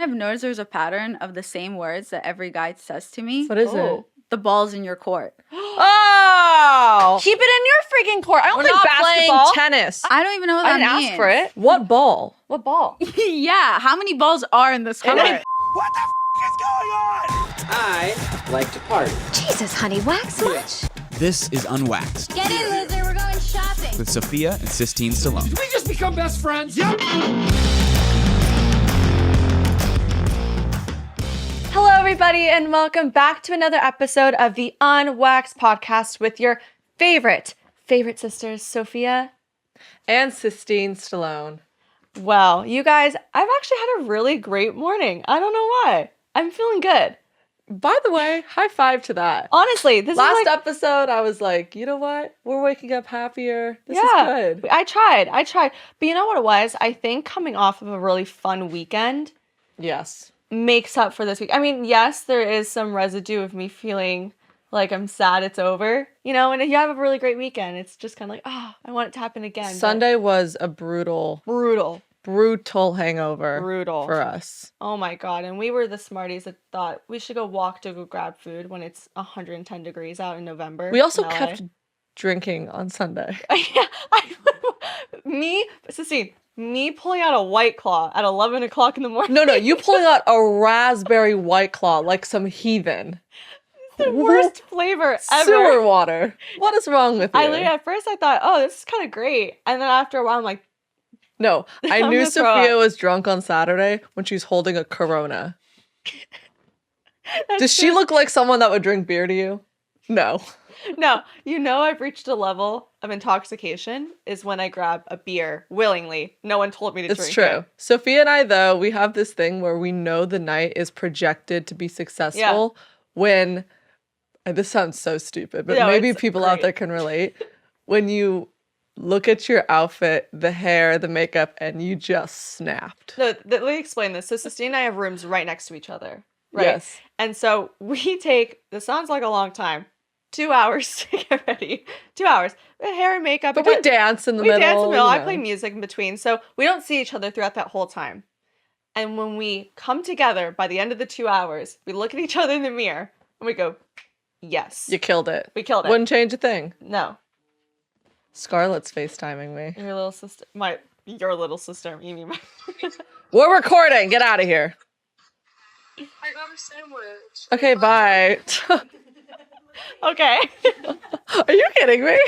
I've noticed there's a pattern of the same words that every guy says to me. What is it? The ball's in your court. Oh! Keep it in your freaking court. I don't We're play not basketball. playing tennis. I don't even know what I that didn't means. ask for it. What ball? What ball? Yeah, how many balls are in this court? What the is going on? I like to party. Jesus, honey, wax much? This is Unwaxed Get in, loser, we're going shopping. with Sophia and Sistine Stallone. Did we just become best friends? Yep. Hello, everybody, and welcome back to another episode of the Unwaxed podcast with your favorite sisters, Sophia And Sistine Stallone. Well, you guys, I've actually had a really great morning. I don't know why. I'm feeling good. By the way, high five to that. Honestly, this Last is like, episode, I was like, you know what? We're waking up happier. This is good. I tried. But you know what it was? I think coming off of a really fun weekend Yes. makes up for this week. I mean, yes, there is some residue of me feeling like I'm sad it's over, you know, and if you have a really great weekend, it's just kind of like, oh, I want it to happen again. Sunday was a brutal hangover. Brutal. For us. Oh my God. And we were the smarties that thought we should go walk to go grab food when it's 110 degrees out in November. We also in LA. kept drinking on Sunday. Yeah, me pulling out a White Claw at 11 o'clock in the morning. No, you pulling out a raspberry White Claw like some heathen. The worst flavor ever. Sewer water. What is wrong with you? At first I thought, oh, this is kind of great. And then after a while, I'm like, No, I I'm knew gonna throw Sophia up. was drunk on Saturday when she was holding a Corona. Does she true. look like someone that would drink beer to you? No. No, you know I've reached a level of intoxication is when I grab a beer willingly. No one told me to drink It's true. it. Sophia and I, though, we have this thing where we know the night is projected to be successful when, and this sounds so stupid, but No, maybe it's people out great. there can relate. When you look at your outfit, the hair, the makeup, and you just snapped. No, let me explain this. So Sistine and I have rooms right next to each other, right? Yes. And so we take, this sounds like a long time, 2 hours to get ready. 2 hours. Hair and makeup. But we dance in the middle. We dance in the middle. you I know. play music in between. So we don't see each other throughout that whole time. And when we come together by the end of the 2 hours, we look at each other in the mirror and we go, yes. You killed it. We killed it. Wouldn't change a thing. No. Scarlett's FaceTiming me. Your little sister. Your little sister. You mean my. We're recording. Get out of here. I got a sandwich. Okay, bye. Okay. Are you kidding me?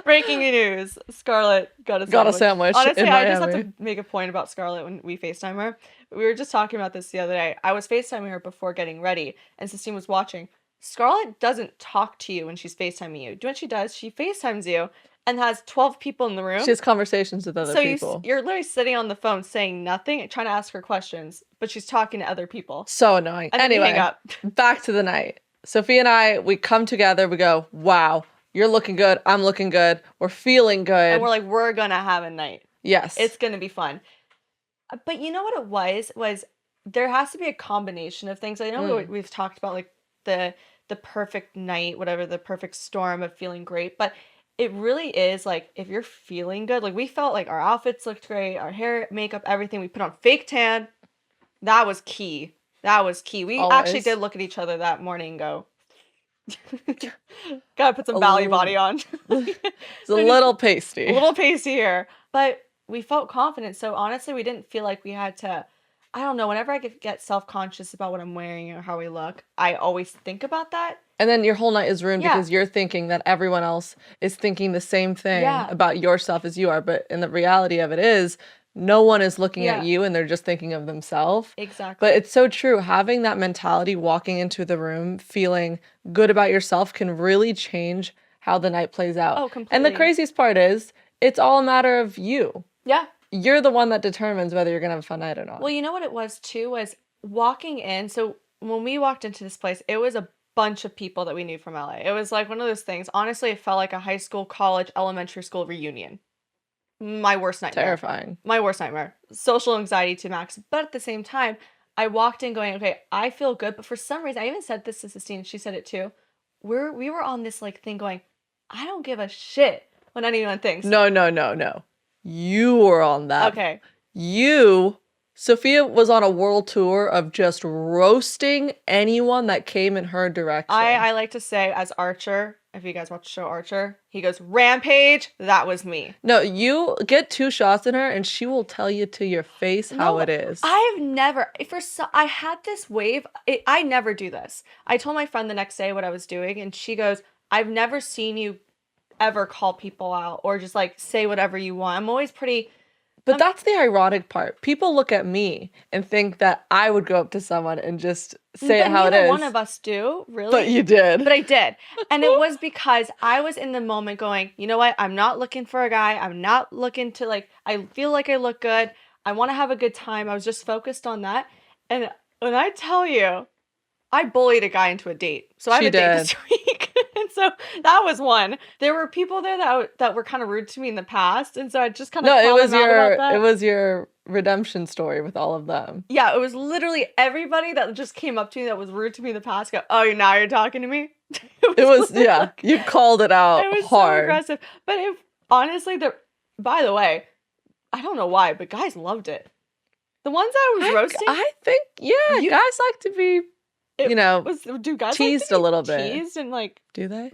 Breaking news. Scarlett got a sandwich. Got a sandwich Honestly, in I just have Miami. to make a point about Scarlett when we FaceTime her. We were just talking about this the other day. I was FaceTiming her before getting ready, and Sistine was watching. Scarlett doesn't talk to you when she's FaceTiming you. Do you know what she does? She FaceTimes you and has 12 people in the room. She has conversations with other people. You're literally sitting on the phone saying nothing, trying to ask her questions, but she's talking to other people. So annoying. And then you Anyway, hang up. back to the night. Sophia and I, we come together. We go, wow, you're looking good. I'm looking good. We're feeling good. And we're like, we're going to have a night. yes. It's going to be fun. But you know what it was there has to be a combination of things. I know we've talked about like the perfect night, whatever, the perfect storm of feeling great, but it really is like if you're feeling good, like we felt like our outfits looked great, our hair, makeup, everything. We put on fake tan. That was key. We Always. actually did look at each other that morning and go, gotta put some Bally Body on. It's a little pasty. A little pasty here. But we felt confident. So honestly, we didn't feel like we had to, I don't know, whenever I get self-conscious about what I'm wearing or how we look, I always think about that. And then your whole night is ruined Yeah. because you're thinking that everyone else is thinking the same thing Yeah. about yourself as you are. But in the reality of it is, no one is looking Yeah. at you and they're just thinking of themselves. Exactly. But it's so true. Having that mentality, walking into the room, feeling good about yourself can really change how the night plays out. Oh, And the completely. craziest part is, it's all a matter of you. Yeah. You're the one that determines whether you're going to have a fun night or not. Well, you know what it was too, was walking in. So when we walked into this place, it was a bunch of people that we knew from LA. It was like one of those things. Honestly, it felt like a high school, college, elementary school reunion. My worst nightmare. Terrifying. My worst nightmare. Social anxiety to max. But at the same time, I walked in going, okay, I feel good. But for some reason, I even said this to Sistine. She said it too. We were on this like thing going, I don't give a shit what anyone thinks. No. You were on that. Okay. You Sophia was on a world tour of just roasting anyone that came in her direction. I like to say, as Archer, if you guys watch the show Archer, he goes, Rampage, that was me. No, you get 2 shots in her and she will tell you to your face how it is. I've never, I had this wave. I never do this. I told my friend the next day what I was doing, and she goes, I've never seen you ever call people out or just like say whatever you want. I'm always pretty. But that's the ironic part. People look at me and think that I would go up to someone and just say it how it is. Neither one of us do, really. But you did. But I did. And it was because I was in the moment going, you know what? I'm not looking for a guy. I'm not looking to like, I feel like I look good. I want to have a good time. I was just focused on that. And when I tell you, I bullied a guy into a date. So I have a date this week. And so that was one. There were people there that were kind of rude to me in the past. And so I just kind of it was your redemption story with all of them. Yeah, it was literally everybody that just came up to me that was rude to me in the past go, oh, now you're talking to me? It was yeah, you called it out hard. It was hard. so aggressive. But honestly, by the way, I don't know why, but guys loved it. The ones I was roasting. I think, guys like to be do guys teased like to be a little bit. Teased and like, do they?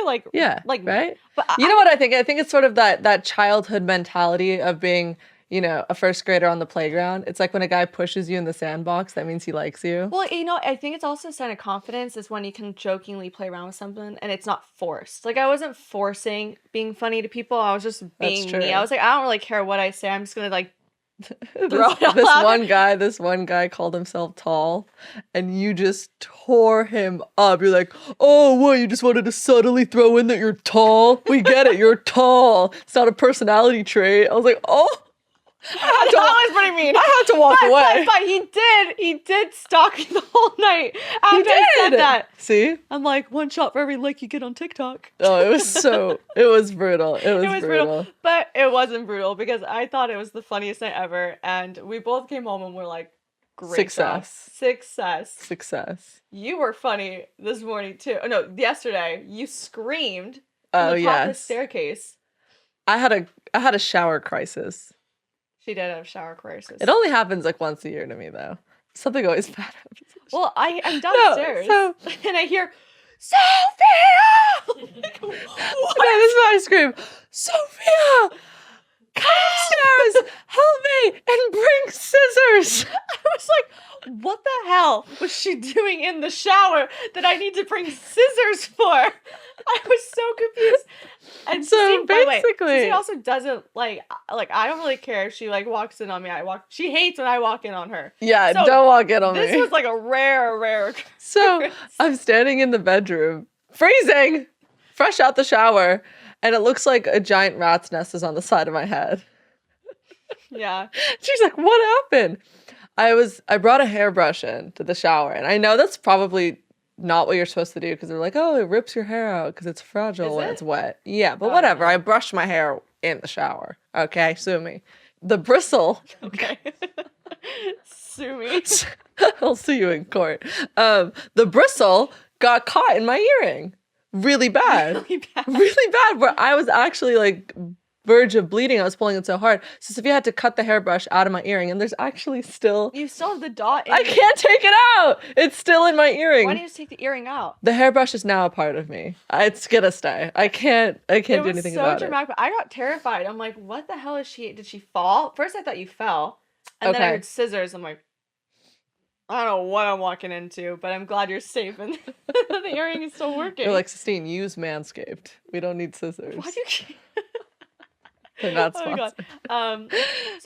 Like, yeah, like right. But you know what I think? I think it's sort of that childhood mentality of being, a first grader on the playground. It's like when a guy pushes you in the sandbox, that means he likes you. Well, I think it's also a sign of confidence is when you can jokingly play around with something and it's not forced. Like I wasn't forcing being funny to people. I was just being me. I was like, I don't really care what I say. I'm just gonna like. This one guy called himself tall and you just tore him up. You're like, oh, what, you just wanted to subtly throw in that you're tall? We get it, you're tall. It's not a personality trait. I was like, oh. That was pretty mean. I had to walk away. But he did stalk me the whole night after I said that. See? I'm like, one shot for every like you get on TikTok. Oh, it was brutal. It was brutal. But it wasn't brutal because I thought it was the funniest night ever. And we both came home and we're like, great Success. You were funny this morning too. Oh, no, yesterday. You screamed from the top of the staircase. I had a shower crisis. She did have a shower crisis. It only happens like once a year to me, though. Something always bad happens. Well, I'm downstairs and I hear, Sophia! Like, what? No, this is why I scream, Sophia! Come upstairs! Help me! And bring scissors! I was like, what the hell was she doing in the shower that I need to bring scissors for? I was so confused. And so basically, she also doesn't like I don't really care if she like walks in on me. She hates when I walk in on her. Yeah, so don't walk in on me. This was like a rare. So I'm standing in the bedroom, freezing, fresh out the shower, and it looks like a giant rat's nest is on the side of my head. Yeah. She's like, what happened? I brought a hairbrush in to the shower, and I know that's probably not what you're supposed to do because they're like, oh, it rips your hair out because it's fragile when it's wet. Yeah, but whatever. I brushed my hair in the shower. Okay, sue me. The bristle. Okay. Sue me. I'll sue you in court. The bristle got caught in my earring. Really bad. Really bad. Where I was actually like verge of bleeding. I was pulling it so hard. So Sophia had to cut the hairbrush out of my earring, and there's actually still... You still have the dot in I can't take it out! It's still in my earring. Why don't you just take the earring out? The hairbrush is now a part of me. It's gonna stay. I can't do anything about it. It was so dramatic, but I got terrified. I'm like, what the hell is she... Did she fall? First I thought you fell, and then I heard scissors. I'm like, I don't know what I'm walking into, but I'm glad you're safe and the earring is still working. You're like, Sistine, use Manscaped. We don't need scissors. Why do you... They're not sponsored. Oh my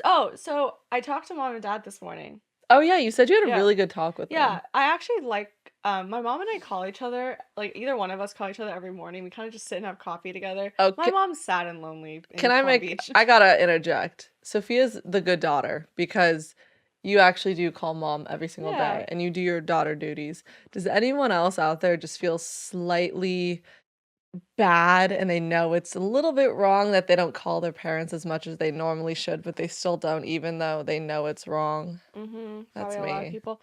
God. So I talked to mom and dad this morning. Oh yeah, you said you had a really good talk with them. Yeah, I actually like my mom and I call each other, like either one of us call each other every morning. We kind of just sit and have coffee together. Oh, my mom's sad and lonely. I gotta interject. Sophia's the good daughter because you actually do call mom every single day and you do your daughter duties. Does anyone else out there just feel slightly bad and they know it's a little bit wrong that they don't call their parents as much as they normally should, but they still don't, even though they know it's wrong? Mm-hmm. That's Probably me. A lot of people.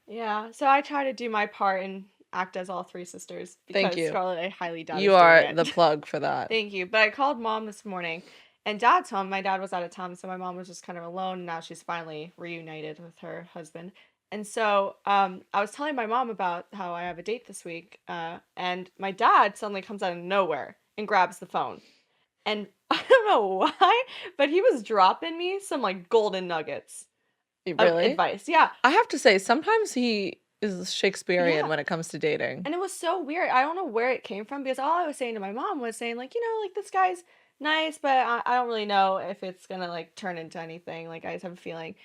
Yeah, so I try to do my part and act as all three sisters because Thank you. Scarlett, I highly doubt you are the plug for that. Thank you. But I called mom this morning and dad's home. My dad was out of town, so my mom was just kind of alone. And now she's finally reunited with her husband. And so I was telling my mom about how I have a date this week, and my dad suddenly comes out of nowhere and grabs the phone. And I don't know why, but he was dropping me some like golden nuggets of Really? advice. Yeah. I have to say, sometimes he is Shakespearean Yeah. when it comes to dating. And it was so weird. I don't know where it came from because all I was saying to my mom was saying like, like this guy's nice, but I don't really know if it's gonna like turn into anything. Like I just have a feeling.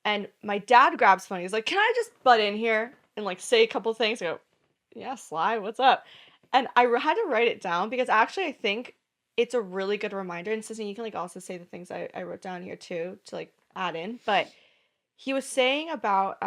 And my dad grabs phone. He's like, "Can I just butt in here and like say a couple things?" I go, "Yeah, Sly, what's up?" And I had to write it down because actually I think it's a really good reminder. And Sissy, you can like also say the things I wrote down here too to like add in. But he was saying about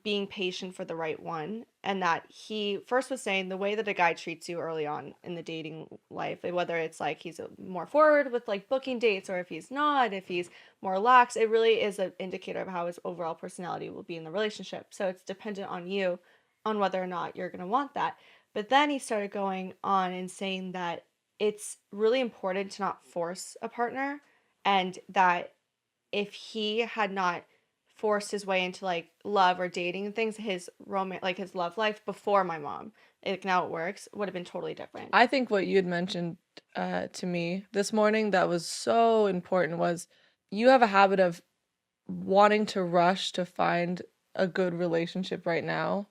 being patient for the right one, and that he first was saying the way that a guy treats you early on in the dating life, whether it's like he's more forward with like booking dates or if he's not, if he's more lax, it really is an indicator of how his overall personality will be in the relationship. So it's dependent on you on whether or not you're going to want that. But then he started going on and saying that it's really important to not force a partner, and that if he had not forced his way into like love or dating and things, his like his love life before my mom, like now it works, would have been totally different. I think what you had mentioned to me this morning that was so important was you have a habit of wanting to rush to find a good relationship right now.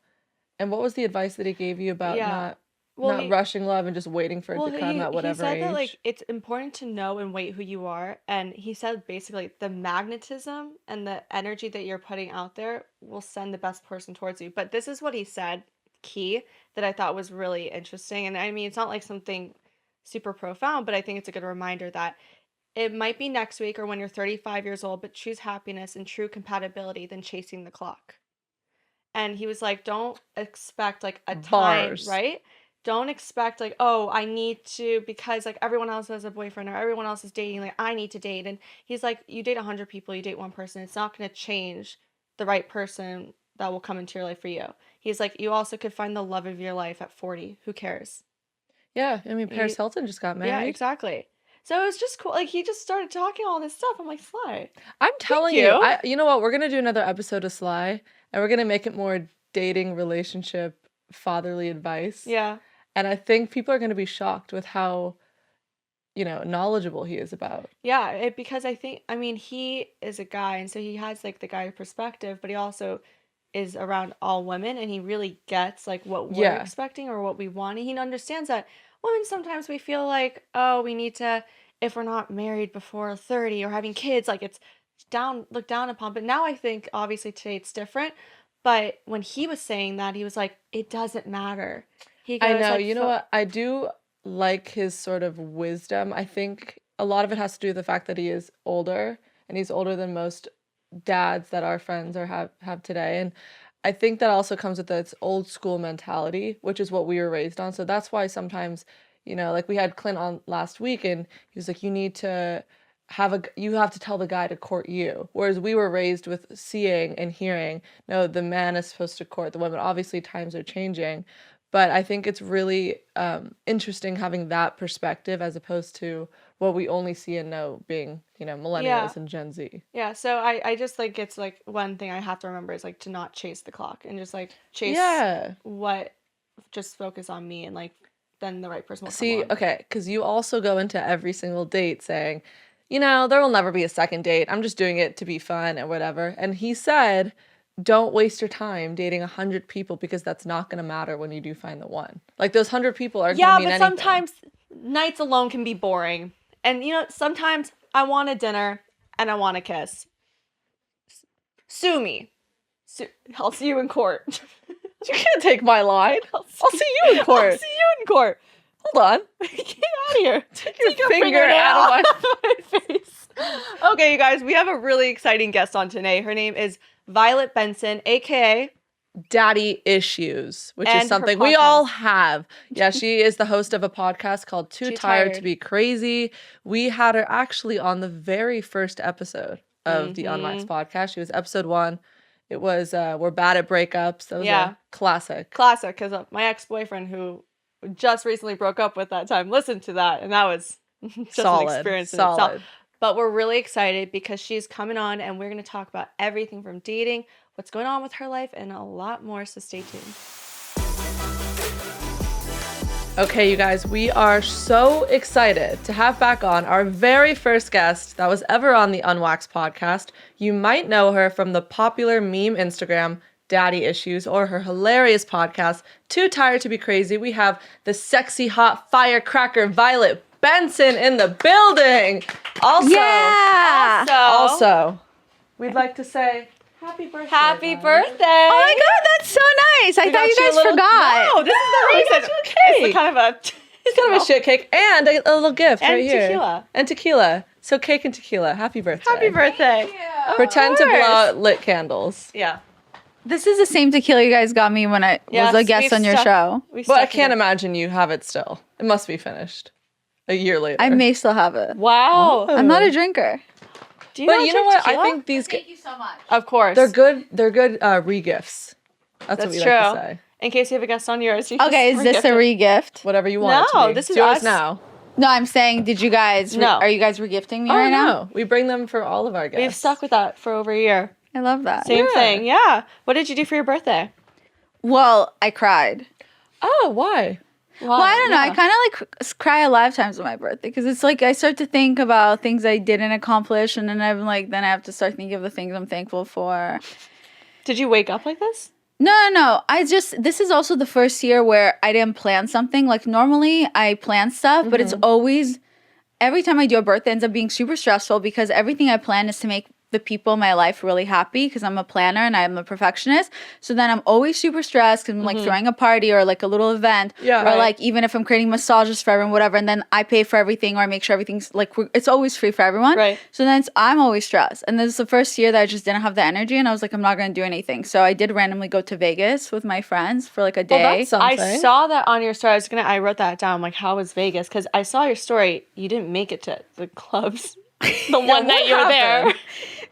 And what was the advice that he gave you about Yeah. not rushing love and just waiting for it Well, to come at he whatever said age? that like it's important to know and wait who you are, and he said basically the magnetism and the energy that you're putting out there will send the best person towards you. But this is what he said, key, that I thought was really interesting. And I mean, it's not like something super profound, but I think it's a good reminder that it might be next week or when you're 35 years old, but choose happiness and true compatibility than chasing the clock. And he was like, don't expect like a time, Bars. right? Don't expect like, oh, I need to, because like everyone else has a boyfriend or everyone else is dating, like I need to date. And he's like, you date 100 people, you date one person. It's not going to change the right person that will come into your life for you. He's like, you also could find the love of your life at 40. Who cares? Yeah, I mean, Paris Hilton just got married. Yeah, exactly. So it was just cool. Like he just started talking all this stuff. I'm like, Sly. I'm telling you. you know what? We're gonna do another episode of Sly, and we're gonna make it more dating, relationship, fatherly advice. Yeah. And I think people are gonna be shocked with how, knowledgeable he is about. Yeah, because I mean, he is a guy, and so he has like the guy perspective, but he also is around all women, and he really gets like what we're Yeah. expecting or what we want. And he understands that women sometimes we feel like, oh, we need to, if we're not married before 30 or having kids, like it's looked down upon. But now I think obviously today it's different. But when he was saying that, he was like, it doesn't matter. He goes, I know. like, You know what? I do like his sort of wisdom. I think a lot of it has to do with the fact that he is older, and he's older than most dads that our friends or have today. And I think that also comes with its old school mentality, which is what we were raised on. So that's why sometimes, like we had Clint on last week, and he was like, you have to tell the guy to court you. Whereas we were raised with seeing and hearing, no, the man is supposed to court the woman. Obviously times are changing, but I think it's really interesting having that perspective as opposed to what we only see and know being, millennials Yeah. and Gen Z. Yeah, so I just think it's like one thing I have to remember is like to not chase the clock and just like chase Yeah. just focus on me, and like then the right person will come See, along. okay, because you also go into every single date saying, there will never be a second date. I'm just doing it to be fun and whatever. And he said, don't waste your time dating 100 people because that's not going to matter when you do find the one. Like those 100 people aren't Yeah, going to but mean anything. sometimes nights alone can be boring. And sometimes I want a dinner and I want a kiss. Sue me. I'll see you in court. You can't take my line. I'll see you in I'll court. see you in court. Hold on. Get out of here. Take your finger out of my face. Okay, you guys, we have a really exciting guest on today. Her name is Violet Benson, aka Daddy issues, which And is her something we all podcast. have. Yeah, she is the host of a podcast called Too Tired to Be Crazy. We had her actually on the very first episode of the Unwaxed podcast. She was episode 1. It was We're Bad at Breakups. That was a classic. Classic, because my ex-boyfriend who just recently broke up with that time listened to that, and that was Just Solid. an experience in Solid. itself. But we're really excited because she's coming on and we're going to talk about everything from dating, what's going on with her life, and a lot more. So stay tuned. Okay, you guys, we are so excited to have back on our very first guest that was ever on the Unwaxed podcast. You might know her from the popular meme Instagram, Daddy Issues, or her hilarious podcast, Too Tired to Be Crazy. We have the sexy, hot firecracker Violet Benson in the building. Also, we'd like to say happy birthday. Happy Violet. birthday. Oh my god, that's so nice. I We thought got you you a guys little- forgot. No, this is the reason. It's the kind of a... It's kind of a shit cake and a little gift And right here. tequila. And tequila. So cake and tequila. Happy birthday. Happy birthday. Pretend to blow out lit candles. Yeah. This is the same tequila you guys got me when I was a guest we've on your stuck- show. we've But I stuck can't it. imagine you have it still. It must be finished. A year later. I may still have it. Wow. I'm not a drinker. Do you But not you know drink what? I tequila? think these you so much. Of course. they're good re-gifts. That's what That's we true. like to say. In case you have a guest on yours. You Okay, is this a re-gift? Whatever you want. No, it to be. this is It's yours us. now. No, I'm saying, did you guys? No. Are you guys regifting me Oh right now? no. We bring them for all of our guests. We've stuck with that for over a year. I love that. Same Yeah. thing. Yeah. What did you do for your birthday? Well, I cried. Oh, why? Well, I don't know. I kind of like cry a lot of times on my birthday because it's like I start to think about things I didn't accomplish, and then then I have to start thinking of the things I'm thankful for. Did you wake up like this? No. This is also the first year where I didn't plan something. Like normally I plan stuff, but it's always, every time I do a birthday, it ends up being super stressful because everything I plan is to make the people in my life really happy because I'm a planner and I'm a perfectionist. So then I'm always super stressed because I'm like throwing a party or like a little event. Yeah. Or Right. like even if I'm creating massages for everyone, whatever, and then I pay for everything or I make sure everything's like, it's always free for everyone. Right. So then I'm always stressed. And this is the first year that I just didn't have the energy and I was like, I'm not going to do anything. So I did randomly go to Vegas with my friends for like a day. Well, that's something. I saw that on your story. I wrote that down. Like, how was Vegas? Because I saw your story. You didn't make it to the clubs the one night you were there. happened?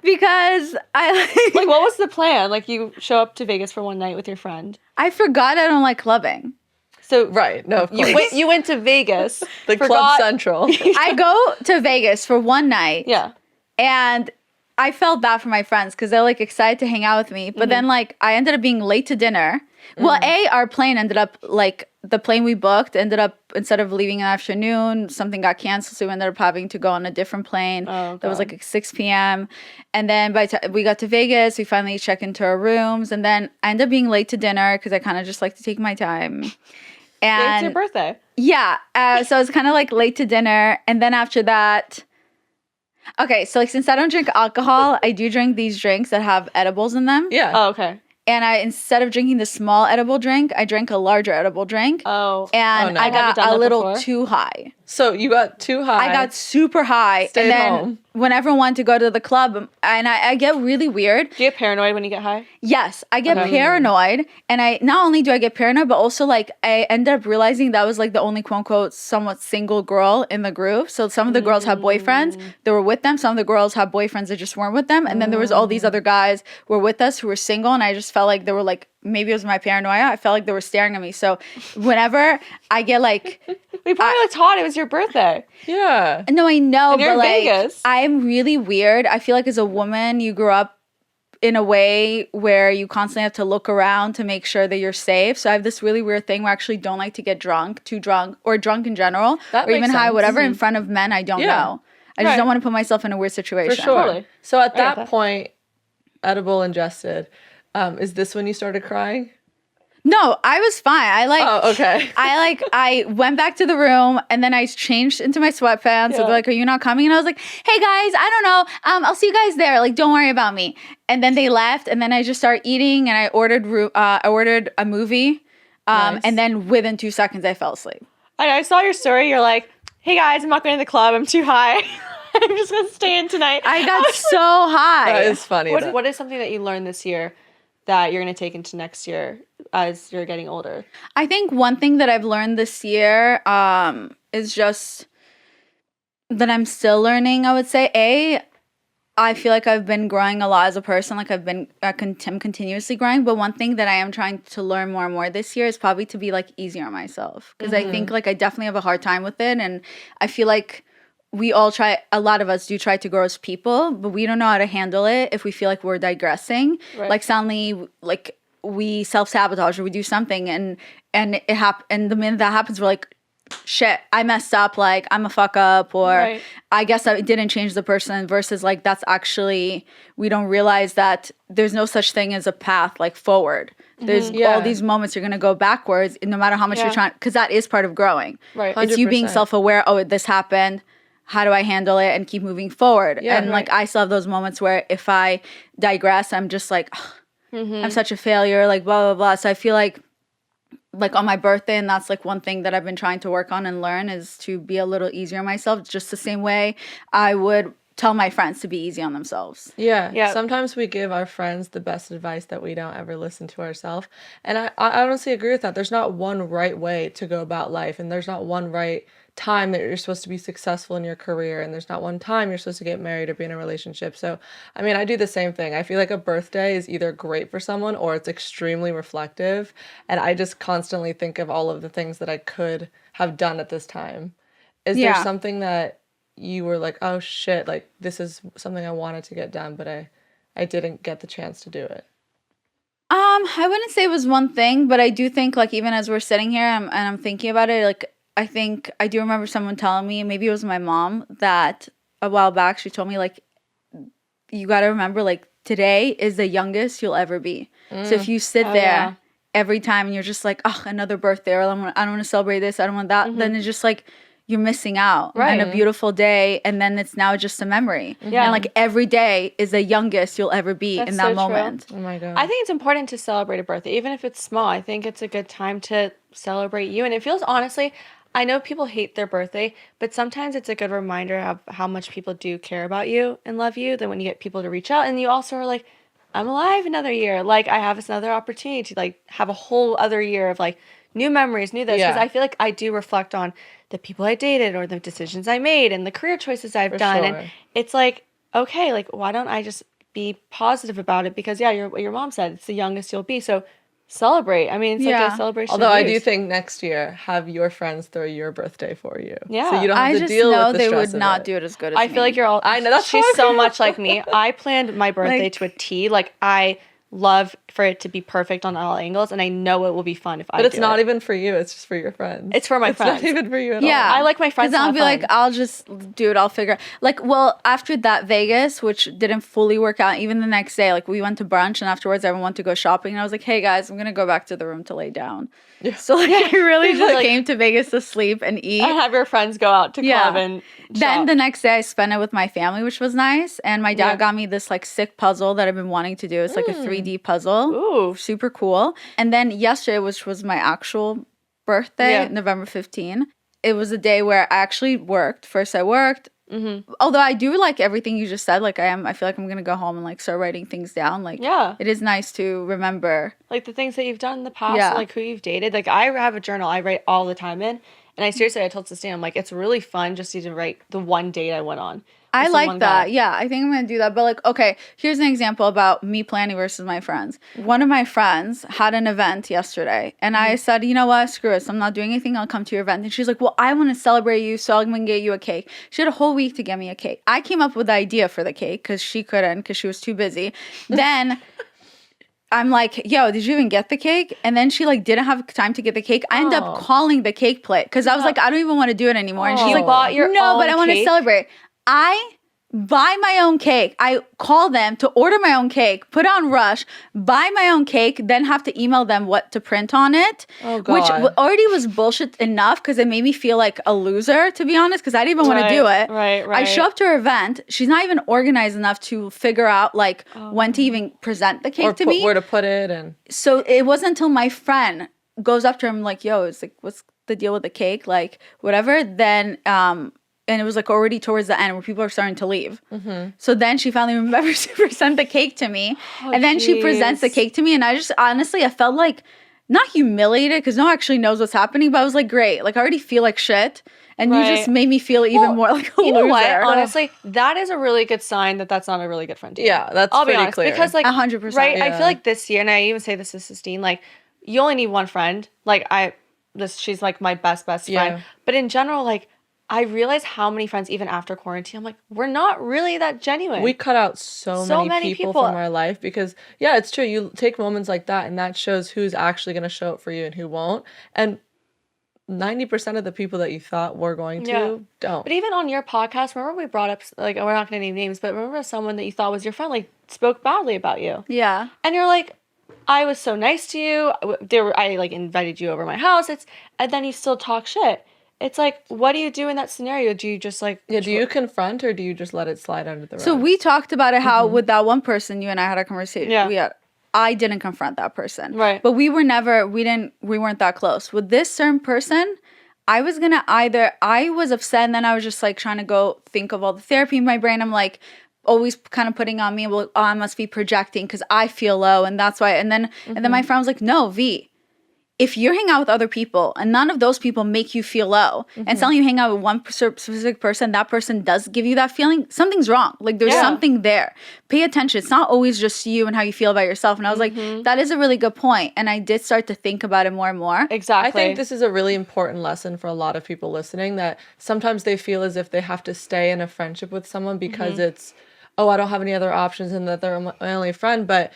Because Like, what was the plan? Like, you show up to Vegas for one night with your friend. I forgot I don't like clubbing. So Right. No, of course. you went to Vegas. the Club forgot- Central. I go to Vegas for one night. Yeah. And I felt bad for my friends because they're like excited to hang out with me. But then like I ended up being late to dinner. Well, our plane ended up like the plane we booked ended up instead of leaving in the afternoon, something got canceled. So we ended up having to go on a different plane. That was like at 6 p.m. And then by the time we got to Vegas, we finally checked into our rooms. And then I ended up being late to dinner because I kind of just like to take my time. It's And your birthday. yeah, so I was kind of like late to dinner. And then after that, okay, so like since I don't drink alcohol, I do drink these drinks that have edibles in them. Yeah. Oh, okay. And I, instead of drinking the small edible drink, I drank a larger edible drink. Oh. And no. I Have you got done a that little before? too high. So you got too high. I got super high. Stayed and then home. when everyone wanted to go to the club, and I get really weird. Do you get paranoid when you get high? Yes, I get Okay. paranoid. And I not only do I get paranoid, but also like I ended up realizing that I was like the only quote unquote somewhat single girl in the group. So some of the girls had boyfriends that were with them. Some of the girls had boyfriends that just weren't with them. And then there was all these other guys who were with us who were single. And I just felt like they were like, maybe it was my paranoia. I felt like they were staring at me. So whenever I get like, We probably looked hot. It was your birthday. Yeah. no, I know, And you're but in like Vegas. I'm really weird. I feel like as a woman, you grew up in a way where you constantly have to look around to make sure that you're safe. So I have this really weird thing where I actually don't like to get drunk, too drunk, or drunk in general, That or even makes high, sense. whatever, in front of men I don't Yeah. know. I just Right. don't want to put myself in a weird situation. For sure. Totally. So at I get that that. point, edible ingested, is this when you started crying? No, I was fine. I like. Oh, okay. I went back to the room and then I changed into my sweatpants. So Yeah. they're like, "Are you not coming?" And I was like, "Hey guys, I don't know. I'll see you guys there. Like, don't worry about me." And then they left, and then I just started eating, and I ordered a movie, Nice. and then within 2 seconds I fell asleep. I saw your story. You're like, hey guys, I'm not going to the club. I'm too high. I'm just going to stay in tonight. I got so high. That is funny. What is something that you learned this year that you're going to take into next year as you're getting older? I think one thing that I've learned this year is just that I'm still learning, I would say. I feel like I've been growing a lot as a person. Like I'm continuously growing. But one thing that I am trying to learn more and more this year is probably to be like easier on myself. Because I think like I definitely have a hard time with it. And I feel like a lot of us do try to grow as people, but we don't know how to handle it if we feel like we're digressing. Right. Like suddenly, like we self-sabotage or we do something and and the minute that happens, we're like, shit, I messed up, like I'm a fuck up, or Right. I guess I didn't change the person, versus like that's actually, we don't realize that there's no such thing as a path like forward. There's Yeah. all these moments you're going to go backwards, no matter how much you're trying, because that is part of growing. Right. It's you being 100%. self-aware, oh, this happened, how do I handle it, and keep moving forward. Yeah, and like I still have those moments where if I digress, I'm just like, I'm such a failure, like blah, blah, blah. So I feel like on my birthday, and that's like one thing that I've been trying to work on and learn, is to be a little easier on myself, just the same way I would tell my friends to be easy on themselves. Yeah. Yeah. Sometimes we give our friends the best advice that we don't ever listen to ourselves. And I honestly agree with that. There's not one right way to go about life, and there's not one right time that you're supposed to be successful in your career, and there's not one time you're supposed to get married or be in a relationship. So, I mean, I do the same thing. I feel like a birthday is either great for someone or it's extremely reflective, and I just constantly think of all of the things that I could have done at this time. Is there Yeah. something that you were like, oh shit, like this is something I wanted to get done, but I didn't get the chance to do it? I wouldn't say it was one thing, but I do think, like, even as we're sitting here and I'm thinking about it, like, I think I do remember someone telling me, maybe it was my mom, that a while back she told me, like, you got to remember, like, today is the youngest you'll ever be. So if you sit there yeah. every time and you're just like, oh, another birthday, or I don't want to celebrate this, I don't want that, then it's just like you're missing out on a beautiful day, and then it's now just a memory. Yeah. And like every day is the youngest you'll ever be That's in that so true. moment. Oh my God. I think it's important to celebrate a birthday, even if it's small. I think it's a good time to celebrate you. And it feels, honestly, I know people hate their birthday, but sometimes it's a good reminder of how much people do care about you and love you. Then when you get people to reach out, and you also are like, I'm alive another year. Like, I have this another opportunity to like have a whole other year of like new memories, new this. Because Yeah. I feel like I do reflect on the people I dated or the decisions I made and the career choices I've done. sure. And it's like, okay, like, why don't I just be positive about it? Because yeah, your mom said it's the youngest you'll be. So celebrate. I mean, it's like Yeah. a celebration. Although of I do youth. think next year, have your friends throw your birthday for you. Yeah. So you don't have I to just deal know with the they stress would of not it. do it as good as I me. feel like you're all. I know, that's she's how I so feel. much like me. I planned my birthday Like- to a T. Like, I love for it to be perfect on all angles, and I know it will be fun if I But it's do not it. even for you. It's just for your friends. It's for my It's friends. not even for you at Yeah. all. I like my friends. Because to I'll have be like, fun. I'll just do it. I'll figure. Like, well, after that Vegas, which didn't fully work out, even the next day, like we went to brunch, and afterwards everyone went to go shopping, and I was like, hey guys, I'm gonna go back to the room to lay down. So like, I really just Like- came to Vegas to sleep and eat. and have your friends go out to Yeah. club and Then shop. the next day I spent it with my family, which was nice. And my dad Yeah. got me this like sick puzzle that I've been wanting to do. It's like a 3D puzzle. Ooh. Super cool. And then yesterday, which was my actual birthday, Yeah. November 15, it was a day where I actually worked. First I worked. Although I do like everything you just said. Like I feel like I'm going to go home and like start writing things down. Like Yeah. it is nice to remember. like the things that you've done in the past, Yeah. like who you've dated. Like, I have a journal I write all the time in, and I seriously, I told Sistine, I'm like, it's really fun just to write the one date I went on. I with like someone that. guy. Yeah, I think I'm going to do that. But like, okay, here's an example about me planning versus my friends. One of my friends had an event yesterday, and I said, you know what, screw it. I'm not doing anything. I'll come to your event. And she's like, well, I want to celebrate you, so I'm going to get you a cake. She had a whole week to get me a cake. I came up with the idea for the cake because she couldn't, because she was too busy. Then I'm like, yo, did you even get the cake? And then she like didn't have time to get the cake. I ended up calling the cake plate because I was like, I don't even want to do it anymore. And she's You like, bought your no, but own I want to cake? celebrate. I buy my own cake. I call them to order my own cake, put on Rush, buy my own cake, then have to email them what to print on it. Oh, Which God. already was bullshit enough because it made me feel like a loser, to be honest, because I didn't even want to do it. Right. I show up to her event. She's not even organized enough to figure out like when to even present the cake Or to me. where to put it. And So it wasn't until my friend goes up to her and like, yo, it's like, what's the deal with the cake? Like, whatever. Then, and it was like already towards the end where people are starting to leave. So then she finally remembers to present the cake to me. And then she presents the jeez. cake to me. And I just, honestly, I felt like, not humiliated because no one actually knows what's happening, but I was like, great. Like, I already feel like shit. And you just Right. made me feel even more like a You loser. know what? Honestly, that is a really good sign that that's not a really good friend to you. yeah, that's I'll be pretty honest, clear. because like 100%, right? I yeah. feel like this year, and I even say this to Sistine, like, you only need one friend. Like, she's like my best Yeah. friend. But in general, like, I realize how many friends, even after quarantine, I'm like, we're not really that genuine. We cut out so many people from our life because, yeah, it's true. You take moments like that and that shows who's actually going to show up for you and who won't. And 90% of the people that you thought were going to don't. But even on your podcast, remember we brought up, like, we're not going to name names, but remember someone that you thought was your friend, like, spoke badly about you. Yeah. And you're like, I was so nice to you. I like invited you over my house. And then you still talk shit. It's like, what do you do in that scenario? Do you just like... Yeah, do you confront or do you just let it slide under the rug? So we talked about it, how with that one person, you and I had a conversation. Yeah. I didn't confront that person. Right. But we weren't that close. With this certain person, I was upset and then I was just like trying to go think of all the therapy in my brain. I'm like always kind of putting on me, well, I must be projecting because I feel low and that's why. And then my friend was like, no, V, if you're hanging out with other people and none of those people make you feel low and suddenly you hang out with one specific person, that person does give you that feeling, something's wrong. Like there's something there. Pay attention. It's not always just you and how you feel about yourself. And I was like, that is a really good point. And I did start to think about it more and more. Exactly. I think this is a really important lesson for a lot of people listening, that sometimes they feel as if they have to stay in a friendship with someone because it's, oh, I don't have any other options and that they're my only friend. But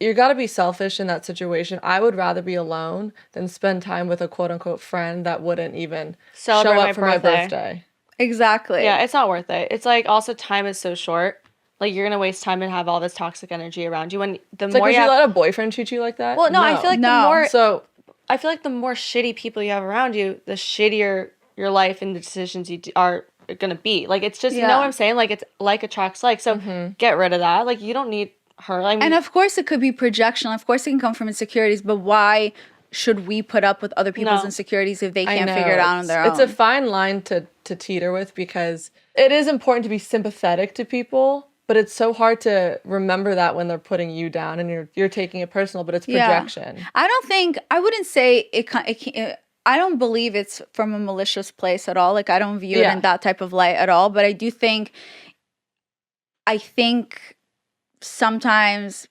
you got to be selfish in that situation. I would rather be alone than spend time with a quote unquote friend that wouldn't even Celebrate show my up for my birthday. birthday. Exactly. Yeah, it's not worth it. It's like also time is so short. Like you're gonna waste time and have all this toxic energy around you. When the It's more like, would you you have, let a boyfriend treat you like that? well, no, I feel like No. the more So I feel like the more shitty people you have around you, the shittier your life and the decisions are gonna be. Like it's just you know what I'm saying? Like it's like attracts like. So get rid of that. Like you don't need her. I mean, And of course it could be projection. Of course it can come from insecurities, but why should we put up with other people's insecurities if they can't figure it out on their own? It's a fine line to teeter with because it is important to be sympathetic to people, but it's so hard to remember that when they're putting you down and you're taking it personal, but it's projection. I wouldn't say I don't believe it's from a malicious place at all. Like I don't view it in that type of light at all, but I think sometimes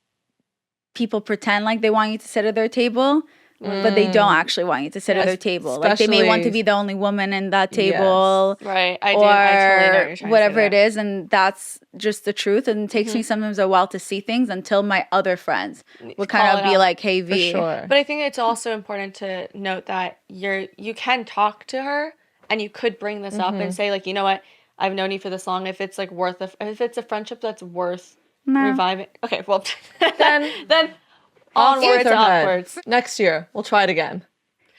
people pretend like they want you to sit at their table, but they don't actually want you to sit at their table. Like they may want to be the only woman in that table. right. I totally Or know what you're trying to whatever say it is, and that's just the truth. And it takes me sometimes a while to see things until my other friends would kind Call of it be out. like, "Hey, V." For sure. But I think it's also important to note that you can talk to her and you could bring this up and say like, you know what, I've known you for this long. If it's like if it's a friendship that's worth reviving. Okay, well then onwards and upwards. Next year, we'll try it again.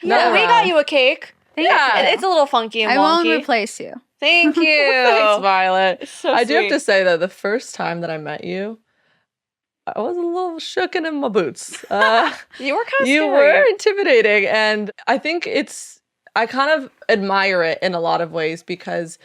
Yeah, we got you a cake. Yeah. It's a little funky and I wonky. won't replace you. Thank you. Thanks, Violet. So I do have sweet. to say though, the first time that I met you, I was a little shooken in my boots. You were kind of You scary. were intimidating, and I think I kind of admire it in a lot of ways because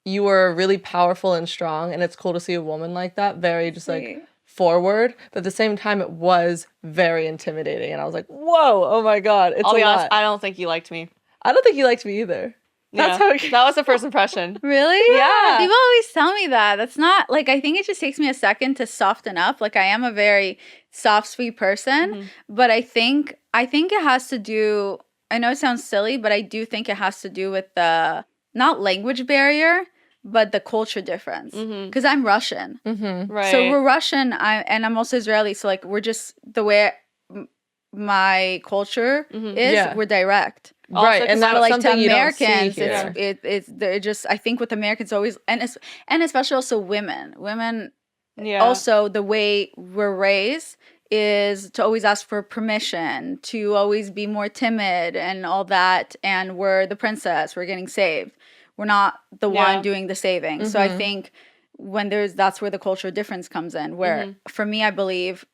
you were really powerful and strong, and it's cool to see a woman like that, very just like forward, but at the same time it was very intimidating, and I was like, whoa, oh my god, it's I'll be a honest, lot. I don't think you liked me. I don't think you liked me either. That's how it That was the first impression. Really? Yeah. People always tell me that. That's not like, I think it just takes me a second to soften up. Like I am a very soft, sweet person, but I think it has to do, I know it sounds silly, but I do think it has to do with the, not language barrier, but the culture difference. Because I'm Russian. Right. So we're Russian, and I'm also Israeli. So like we're just, the way my culture is, we're direct. Also, right, and that's like something to you don't see Americans, here. it's just, I think with Americans always, and especially also women yeah. also the way we're raised is to always ask for permission, to always be more timid and all that, and we're the princess, we're getting saved, we're not the one doing the saving. So I think when that's where the cultural difference comes in, where for me, I believe